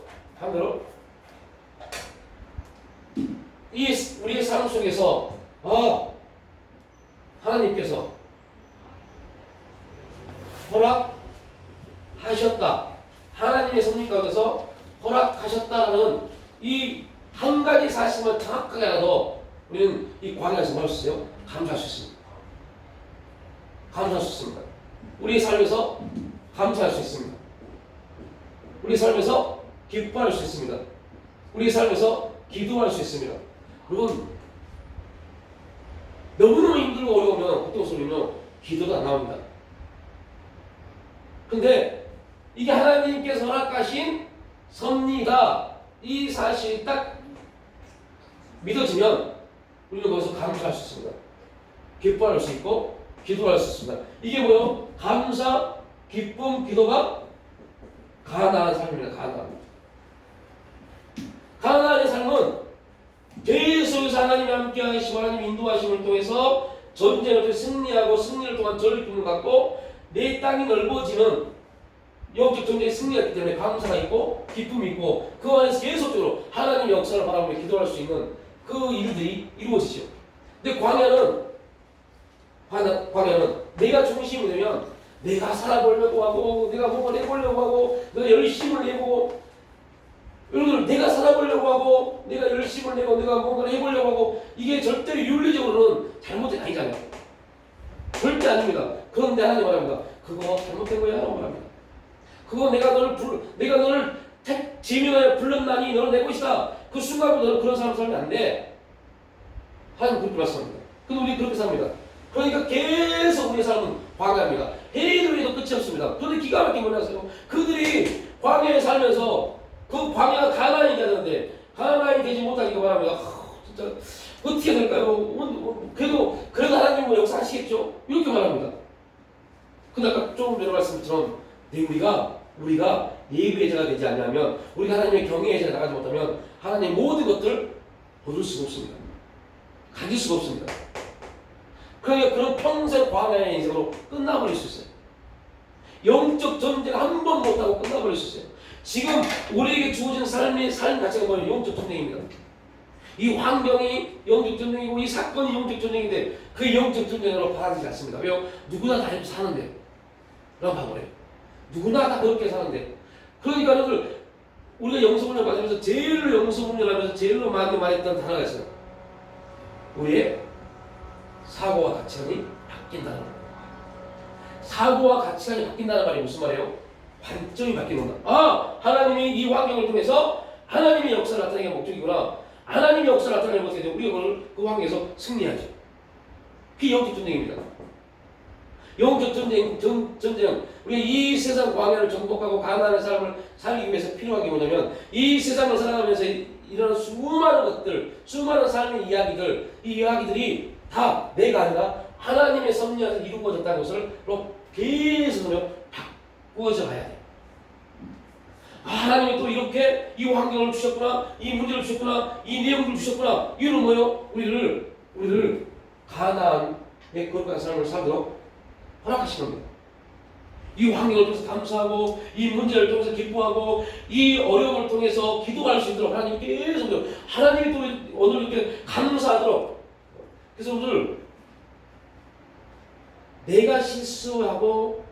우리의 삶 속에서 하나님께서 허락하셨다. 하나님의 섭리 가운데서 허락하셨다는 이 한 가지 사실만 정확하게 알아도 우리는 이 광야에서 할 수 있어요? 감사할 수 있습니다. 우리의 삶에서 감사할 수 있습니다. 우리 삶에서 기뻐할 수 있습니다. 우리 삶에서 기도할 수 있습니다. 여러분, 너무너무 힘들고 어려우면 그때 소리면 기도도 안 나옵니다. 근데 이게 하나님께서 허락하신 섭리다. 이 사실이 딱 믿어지면 우리는 거기서 감사할 수 있습니다. 기뻐할 수 있고 기도할 수 있습니다. 이게 뭐예요? 감사, 기쁨, 기도가 가나안 삶입니다. 가나안의 삶은 계속해서 하나님이 함께 하시고 하나님 인도하심을 통해서 전쟁을 통해 승리하고 승리를 통한 전리품을 갖고 내 땅이 넓어지는 영적 전쟁의 승리가 있기 때문에 감사가 있고 기쁨이 있고 그 안에서 계속적으로 하나님의 역사를 바라보며 기도할 수 있는 그 일들이 이루어지죠. 근데 광야는 내가 중심이 되면 내가 살아보려고 하고 내가 뭔가 해보려고 하고 내가 열심을 내고 여러분들 내가 살아보려고 하고 내가 열심을 내고 내가 뭔가 해보려고 하고 이게 절대로 윤리적으로는 잘못이 아니잖아요. 절대 아닙니다. 그런데 하나님 말합니다. 그거 잘못된 거야 라고 말합니다. 그거 내가 너를 지명하여 불렀나니 너는 내 것이다. 그 순간부터 너는 그런 사람 살면 안 돼. 하나님 그렇게 말씀합니다. 근데 우리 그렇게 삽니다. 그러니까 계속 우리의 삶은 광야입니다. 해도 끝이 없습니다. 그런데 기가 막히게 뭐냐세요? 그들이 광야에 살면서 그 광야가 가나안이 되는데 가나안이 되지 못하니까 말합니다. 진짜 어떻게 될까요? 그래도 하나님 뭐 역사하시겠죠? 이렇게 말합니다. 근데 아까 조금 전에 말씀처럼 우리가 예배의 자가 되지 않냐면, 우리가 하나님의 경외의 자가 나가지 못하면 하나님의 모든 것들을 얻을 수가 없습니다. 가질 수가 없습니다. 그러니까 그런 평생 광야의 인생으로 끝나버릴 수 있어요. 영적 전쟁 한 번 못하고 끝나버릴 수 있어요. 지금 우리에게 주어진 삶 자체가 뭐예요? 영적 전쟁입니다. 이 환경이 영적 전쟁이고 이 사건이 영적 전쟁인데 그 영적 전쟁으로 받아들이지 않습니다. 왜요? 누구나 다 이렇게 사는데 라고 봐버려요. 누구나 다 그렇게 사는데. 그러니까 여러분, 우리가 영성훈련 받으면서 제일로 영성훈련을 하면서 제일로 많이 말했던 단어가 있어요. 우리의 사고와 가치관이 바뀐다는 거예요. 사고와 가치관이 바뀐다는 말이 무슨 말이에요? 관점이 바뀌는 거다. 아, 하나님이 이 환경을 통해서 하나님의 역사를 나타내는 게 목적이구나. 하나님의 역사를 나타내는 것에 대해 우리가 그 환경에서 승리하죠. 그게 영적 전쟁입니다. 영적 전쟁, 우리가 이 세상 광야를 정복하고 가나안의 삶을 살기 위해서 필요한 게 뭐냐면, 이 세상을 살아가면서 이런 수많은 것들, 수많은 삶의 이야기들, 이 이야기들이 다 내가 아니라 하나님의 섭리 안에서 이루어졌다는 것을 계속 바꾸어져 가야 돼요. 아, 하나님이 또 이렇게 이 환경을 주셨구나, 이 문제를 주셨구나, 이 내용을 주셨구나. 이유는 뭐예요? 우리를 가나안의 거룩한 삶을 살도록 허락하신 겁니다. 이 환경을 통해서 감사하고, 이 문제를 통해서 기뻐하고, 이 어려움을 통해서 기도할 수 있도록 하나님이 계속, 하나님이 또 오늘 이렇게 감사하도록. 그래서 오늘 내가 실수하고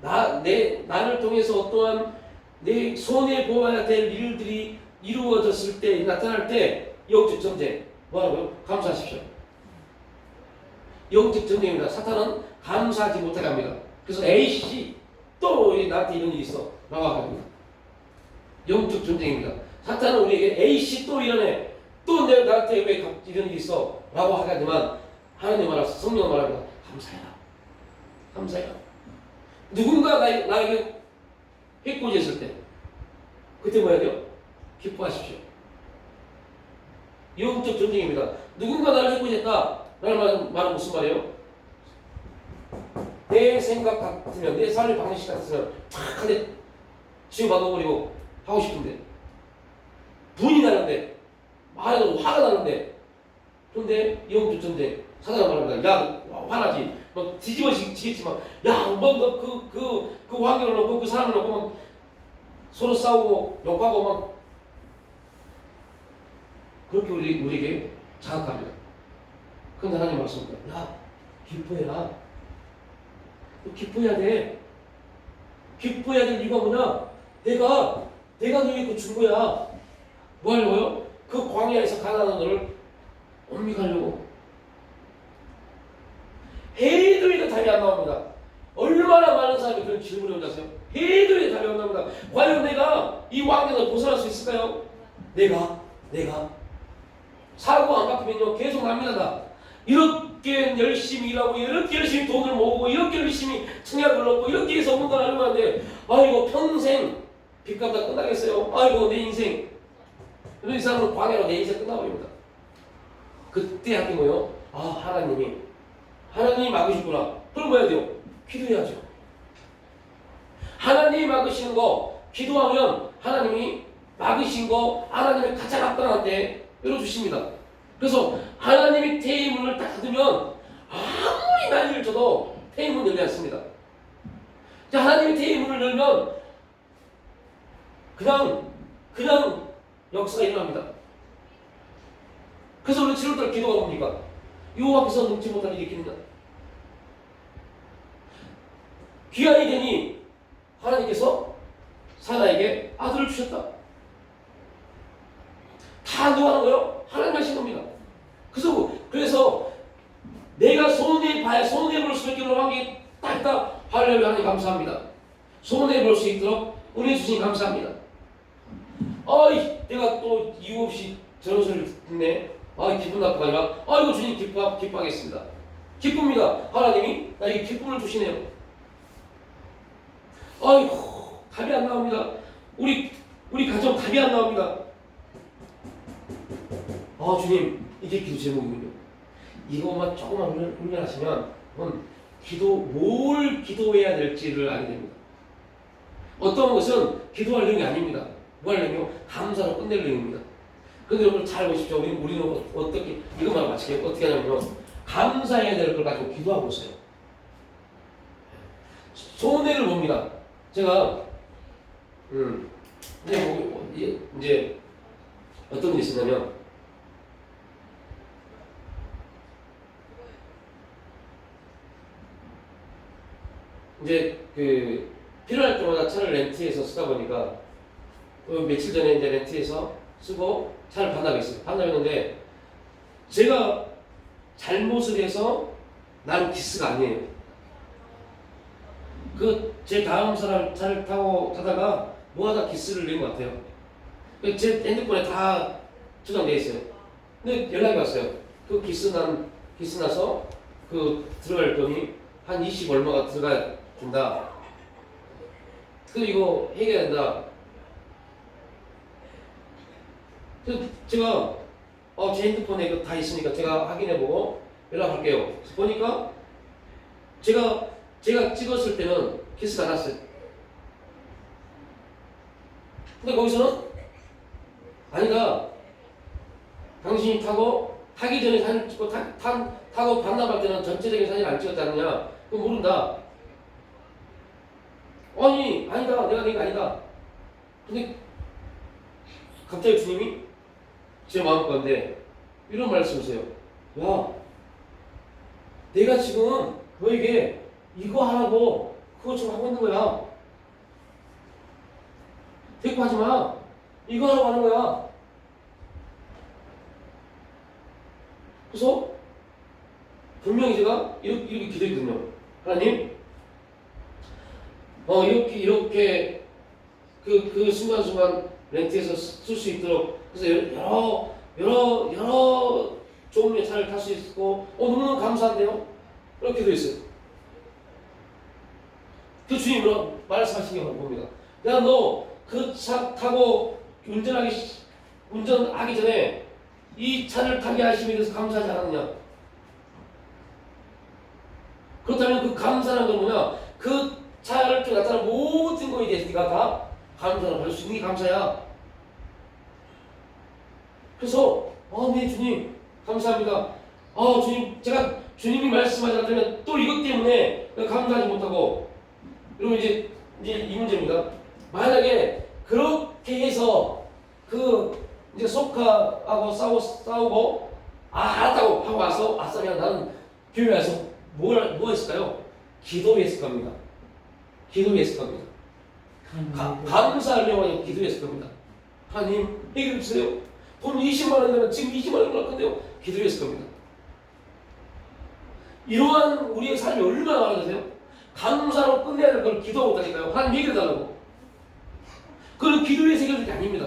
나를 통해서 어떠한 내 손에 보아야 될 일들이 이루어졌을 때, 나타날 때 영적 전쟁 뭐라고요? 감사하십시오. 영적 전쟁입니다. 사탄은 감사하지 못하게 합니다. 그래서 에이씨 또 나한테 이런 일이 있어 라고 합니다. 영적 전쟁입니다. 사탄은 우리에게 에이씨 또 이러네, 또 나한테 왜 이런 일이 있어 라고 하지만, 하나님 말하고 성령 말합니다. 감사해라. 감사해라. 누군가 나에게 해코지했을 때 그때 뭐 해야 돼요? 기뻐하십시오. 영적 전쟁입니다. 누군가 나를 해코지했다 라는 말은 무슨 말이에요? 내 생각 같으면, 내 삶의 방식 같으면 탁 한대 지워박아버리고 하고 싶은데, 분이 나는데, 말해도 화가 나는데, 그런데 영적 전쟁, 사단은 말합니다. 야, 화나지. 막 뒤집어지겠지만, 야, 그 환경을 놓고 그 사람을 놓고 막 서로 싸우고 욕하고 막 그렇게 우리에게 자극합니다. 그런데 하나님 말씀합니다. 야, 기뻐해라. 기뻐해야 돼. 기뻐해야 될 이유가 뭐냐? 내가 너에게 준 거야. 뭐 하려고요? 그 광야에서 가난한 너를 옮겨가려고. 해도 해도 답이 안 나옵니다. 얼마나 많은 사람이 그런 질문을 하세요? 해도 해도 답이 안 나옵니다. 과연 내가 이 환경을 벗어날 수 있을까요? 내가 사고 안 바뀌면요 계속 납니다. 이렇게 열심히 일하고, 이렇게 열심히 돈을 모으고, 이렇게 열심히 청약을 넣고, 이렇게 해서 뭔가를 하려고 하는데, 아이고 평생 빚값 다 끝나겠어요. 아이고 내 인생, 이 사람은 광야로 내 인생 끝나버립니다. 그때 하긴 뭐요? 아, 하나님이 막으시구나. 그럼 뭐 해야 돼요? 기도해야죠. 하나님이 막으시는 거 기도하면 하나님이 막으신 거 하나님의 가장 합당한 때 열어주십니다. 그래서 하나님이 태의문을 딱 닫으면 아무리 난리를 쳐도 태의문 열지 않습니다. 하나님이 태의문을 열면 그냥 역사가 일어납니다. 그래서 우리 7월달 기도가 뭡니까? 요 앞에서 눕지 못하는 일으킵니다. 귀환이 되니 하나님께서 사라에게 아들을 주셨다. 다 누가 하는 거예요? 하나님 하신 겁니다. 그래서 내가 손해볼 수 있도록 한 게 딱 있다. 할렐루야, 하나님 감사합니다. 손해볼 수 있도록 은혜 주시니 감사합니다. 내가 또 이유 없이 저런 소리를 듣네. 기분 나쁘가 아니라, 아이고 주님 기뻐하겠습니다. 기쁩니다. 하나님이 나에게 기쁨을 주시네요. 아이고 답이 안 나옵니다. 우리 가정 답이 안 나옵니다. 주님, 이게 기도 제목이군요. 이것만 조금만 훈련하시면 뭘 기도해야 될지를 알게 됩니다. 어떤 것은 기도할 내용이 아닙니다. 뭐 할 내용이요? 감사로 끝낼 내용입니다. 근데 여러분 잘 보십시오. 우리는 어떻게 이것만 마치게 어떻게 하냐면요. 감사해야 될 걸 가지고 기도하고 있어요. 손해를 봅니다. 제가 이제 어떤 일이 있었냐면 이제 그 필요할 때마다 차를 렌트해서 쓰다 보니까 며칠 전에 이제 렌트해서 쓰고 차를 반납했어요. 반납했는데 제가 잘못을 해서 나는 기스가 아니에요. 그 제 다음 사람 차를 타고 타다가 뭐하다 기스를 낸 것 같아요. 제 핸드폰에 다 저장돼 있어요. 근데 연락이 왔어요. 그 기스 나서 그 들어갈 돈이 한 20 얼마가 들어가 준다. 그래서 이거 해결해야 된다. 그래서 제가 제 핸드폰에 이거 다 있으니까 제가 확인해보고 연락할게요. 그래서 보니까 제가 찍었을 때는 키스가 났어요. 근데 거기서는 아니다. 당신이 타기 전에 사진 찍고 타고 반납할 때는 전체적인 사진 안 찍었지 않느냐? 그건 모른다. 아니다. 내가 아니다. 근데 갑자기 주님이 제 마음 가운데 이런 말씀이세요. 야, 내가 지금 너에게 이거 하라고 그거 지금 하고 있는 거야. 대꾸하지 마. 이거 하라고 하는 거야. 그래서 분명히 제가 이렇게 기도했거든요. 하나님, 이렇게 그 순간순간 렌트해서 쓸 수 있도록 그래서 여러 종류의 차를 탈 수 있고 너무너무 감사한데요. 이렇게 기도했어요. 그 주님으로 말씀하신 게 봅니다. 야, 너 그 차 타고 운전하기 전에 이 차를 타게 하심에 대해서 감사하지 않았느냐? 그렇다면 그 감사라는 건 뭐냐? 그 차를 통해 나타난 모든 것에 대해서 네가 다 감사를 받을 수 있는 게 감사야. 그래서 네 주님 감사합니다. 주님 제가 주님이 말씀하지 않다면 또 이것 때문에 감사하지 못하고 그러면 이제 이 문제입니다. 만약에 그렇게 해서 이제 속하고 싸우고 알았다고 하고 와서 아싸리야 나는 교회 와서 뭐 했을까요? 기도했을 겁니다. 기도했을 겁니다. 감사하려고 기도했을 겁니다. 하나님 해결해 주세요. 돈 20만 원 되면 지금 20만 원 올릴 건데요. 기도했을 겁니다. 이러한 우리의 삶이 얼마나 많으세요? 감사로 끝내야 될 걸 기도하고 있다니까요. 하나님 얘기해 달라고. 그건 기도의 해결이 아닙니다.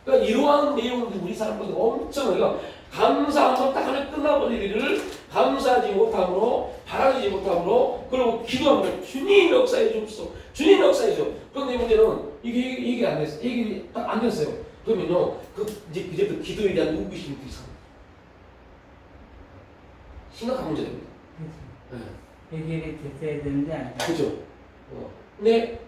그러니까 이러한 내용들 우리 사람들은 엄청 우리가 감사 한번 딱 하면 끝나버릴 일을 감사하지 못함으로 바라지 못함으로 그리고 기도하면 주님 역사해 주옵소서. 주님 역사해 줘. 그런데 문제는 이게 안 됐어요. 이게 안 됐어요. 그러면요 이제부터 기도에 대한 우기심이 있습니다. 심각한 문제입니다. 해결이 됐어야 되는데 안 돼. 그렇죠. 근데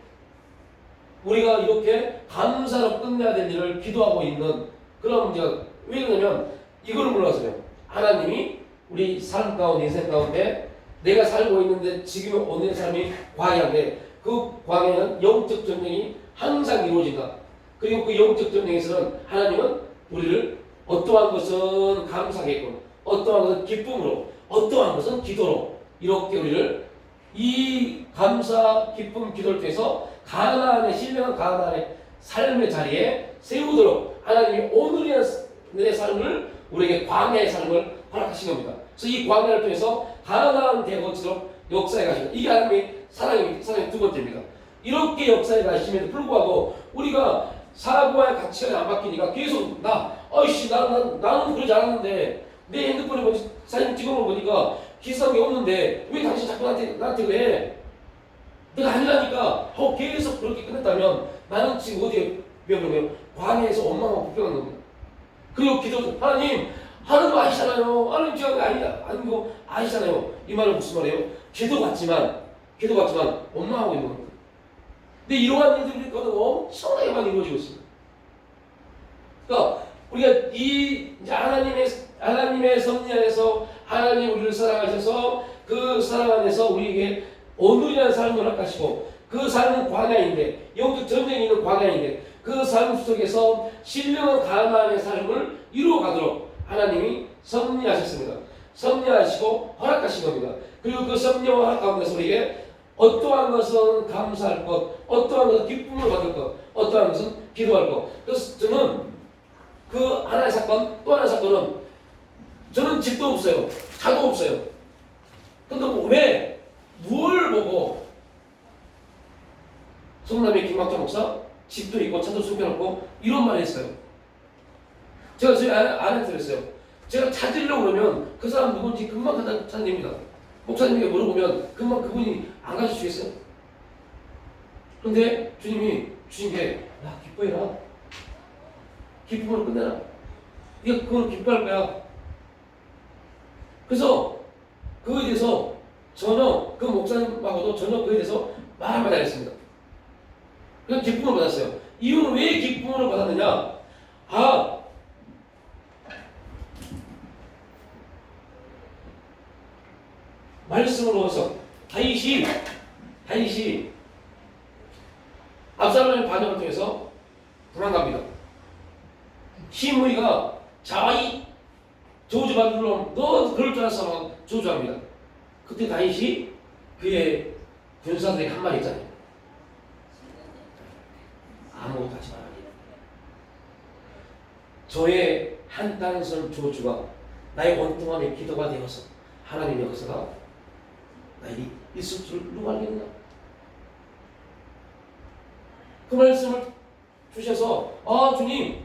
우리가 이렇게 감사로 끝내야 될 일을 기도하고 있는 그런 문제가 왜 그러냐면 이걸 몰라서요. 하나님이 우리 삶 가운데 인생 가운데 내가 살고 있는데 지금 오늘 삶이 광야인데 그 광야는 영적 전쟁이 항상 이루어진다. 그리고 그 영적 전쟁에서는 하나님은 우리를 어떠한 것은 감사하겠고 어떠한 것은 기쁨으로 어떠한 것은 기도로 이렇게 우리를 이 감사 기쁨 기도를 통해서 가나안의 신령한 가나안의 삶의 자리에 세우도록 하나님이 오늘의 내 삶을 우리에게 광야의 삶을 허락하신 겁니다. 그래서 이 광야를 통해서 가나안 대거처럼 역사에 가시고 이게 하나님의 사랑의 두 번째입니다. 이렇게 역사에 가심에도 불구하고 우리가 사고와의 가치가 안 바뀌니까 계속 나는 그러지 않았는데 내 핸드폰에 사진 찍어놓은 거 보니까 기사한 게 없는데 왜 당신 자꾸 나한테 그래? 내가 아니라니까 계속 그렇게 끝냈다면 나는 지금 어디에 배우냐면 광야에서 엄마가 불평한 겁니다. 그리고 기도 하나님 아시잖아요. 하나님 제가 아니고 아시잖아요. 이 말은 무슨 말이에요? 기도 같지만 엄마하고 있는 겁니다. 근데 이러한 일들이 엄청나게 많이 이루어지고 있습니다. 그러니까 우리가 이제 하나님의 섭리 안에서 하나님 우리를 사랑하셔서 그 사랑 안에서 우리에게 온누리라는 삶을 허락하시고 그 삶은 광야인데 영적 전쟁이 있는 광야인데 그 삶 속에서 신령한 가나안의 삶을 이루어가도록 하나님이 섭리하셨습니다. 섭리하시고 허락하신 겁니다. 그리고 그 섭리와 허락 가운데서 우리에게 어떠한 것은 감사할 것, 어떠한 것은 기쁨을 받을 것, 어떠한 것은 기도할 것. 그래서 저는 그 하나의 사건, 또 하나의 사건은 저는 집도 없어요. 차도 없어요. 근데 왜, 무엇을 보고 성남의 김학자 목사 집도 있고 차도 숨겨놓고 이런 말을 했어요. 제가 저희 아내한테 그랬어요. 제가 찾으려고 그러면 그 사람 누군지 금방 찾아냅니다. 목사님에게 물어보면 금방 그분이 안 가르쳐주겠어요. 그런데 주님이 주신 게 야 기뻐해라. 기쁨으로 끝내라. 네가 그걸 기뻐할 거야. 그래서 그거에 대해서 전혀 그 목사님하고도 전혀 그에 대해서 말 한마디 안 했습니다. 그냥 기쁨을 받았어요. 이유는 왜 기쁨을 받았느냐? 말씀으로서 다윗이 압살롬의 반역을 통해서 도망갑니다. 시므이가 자이 저주받을 놈, 너 그럴 줄 알았어 저주합니다. 그때 다윗이 그의 군사들에게 한 말 있잖아요. 아무것도 하지 말아라. 저의 한 단선 저주가 나의 원통함의 기도가 되어서 하나님의 역사가 나에게 있을 줄 누가 알겠나? 그 말씀을 주셔서 주님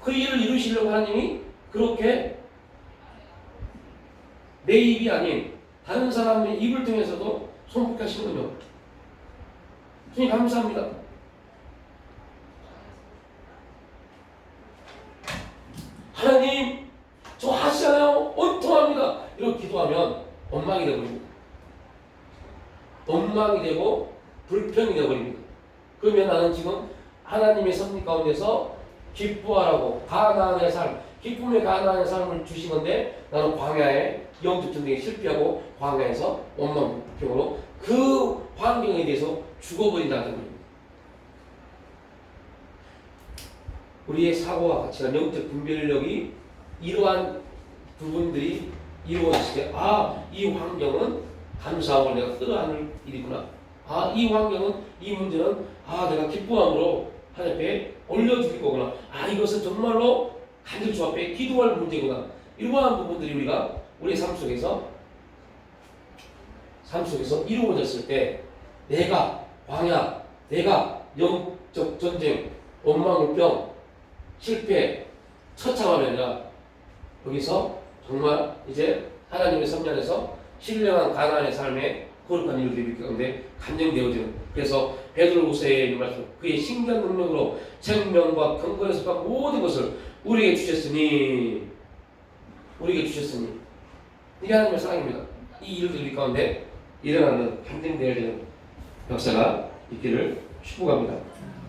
그 일을 이루시려고 하나님이 그렇게 내 입이 아닌 다른 사람의 입을 통해서도 손복하시는군요. 주님 감사합니다. 하나님 저 하시잖아요. 원통합니다. 이렇게 기도하면 원망이 되어버립니다. 원망이 되고 불평이 되어버립니다. 그러면 나는 지금 하나님의 섭리 가운데서 기뻐하라고 가나안의 삶, 기쁨의 가나안의 삶을 주신 건데 나는 광야에 영적 전쟁에 실패하고 광야에서 원망 불평으로 그 환경에 대해서 죽어버린다는 겁니다. 우리의 사고와 가치관, 영적 분별력이 이러한 부분들이 이루어졌을 때 이 환경은 감사함을 내가 끌어안을 일이구나. 이 환경은, 이 문제는 내가 기뻐함으로 하나님 앞에 올려드릴 거구나. 이것은 정말로 간절 주 앞에 기도할 문제구나. 이러한 부분들이 우리가 우리의 삶 속에서 이루어졌을 때 내가 광야, 내가 영적 전쟁, 원망불평, 실패, 처참함이 아니라 여기서 정말 이제 하나님의 섭리 안에서 신령한 가나안의 삶에 거룩한 일들이 가운데 감정되어지는, 그래서 베드로후서의 말씀, 그의 신기한 능력으로 생명과 근거에 속한 모든 것을 우리에게 주셨으니 이게 하나님의 사랑입니다. 이 일들이 가운데 일어나는 감정되어지는 역사가 있기를 축복합니다.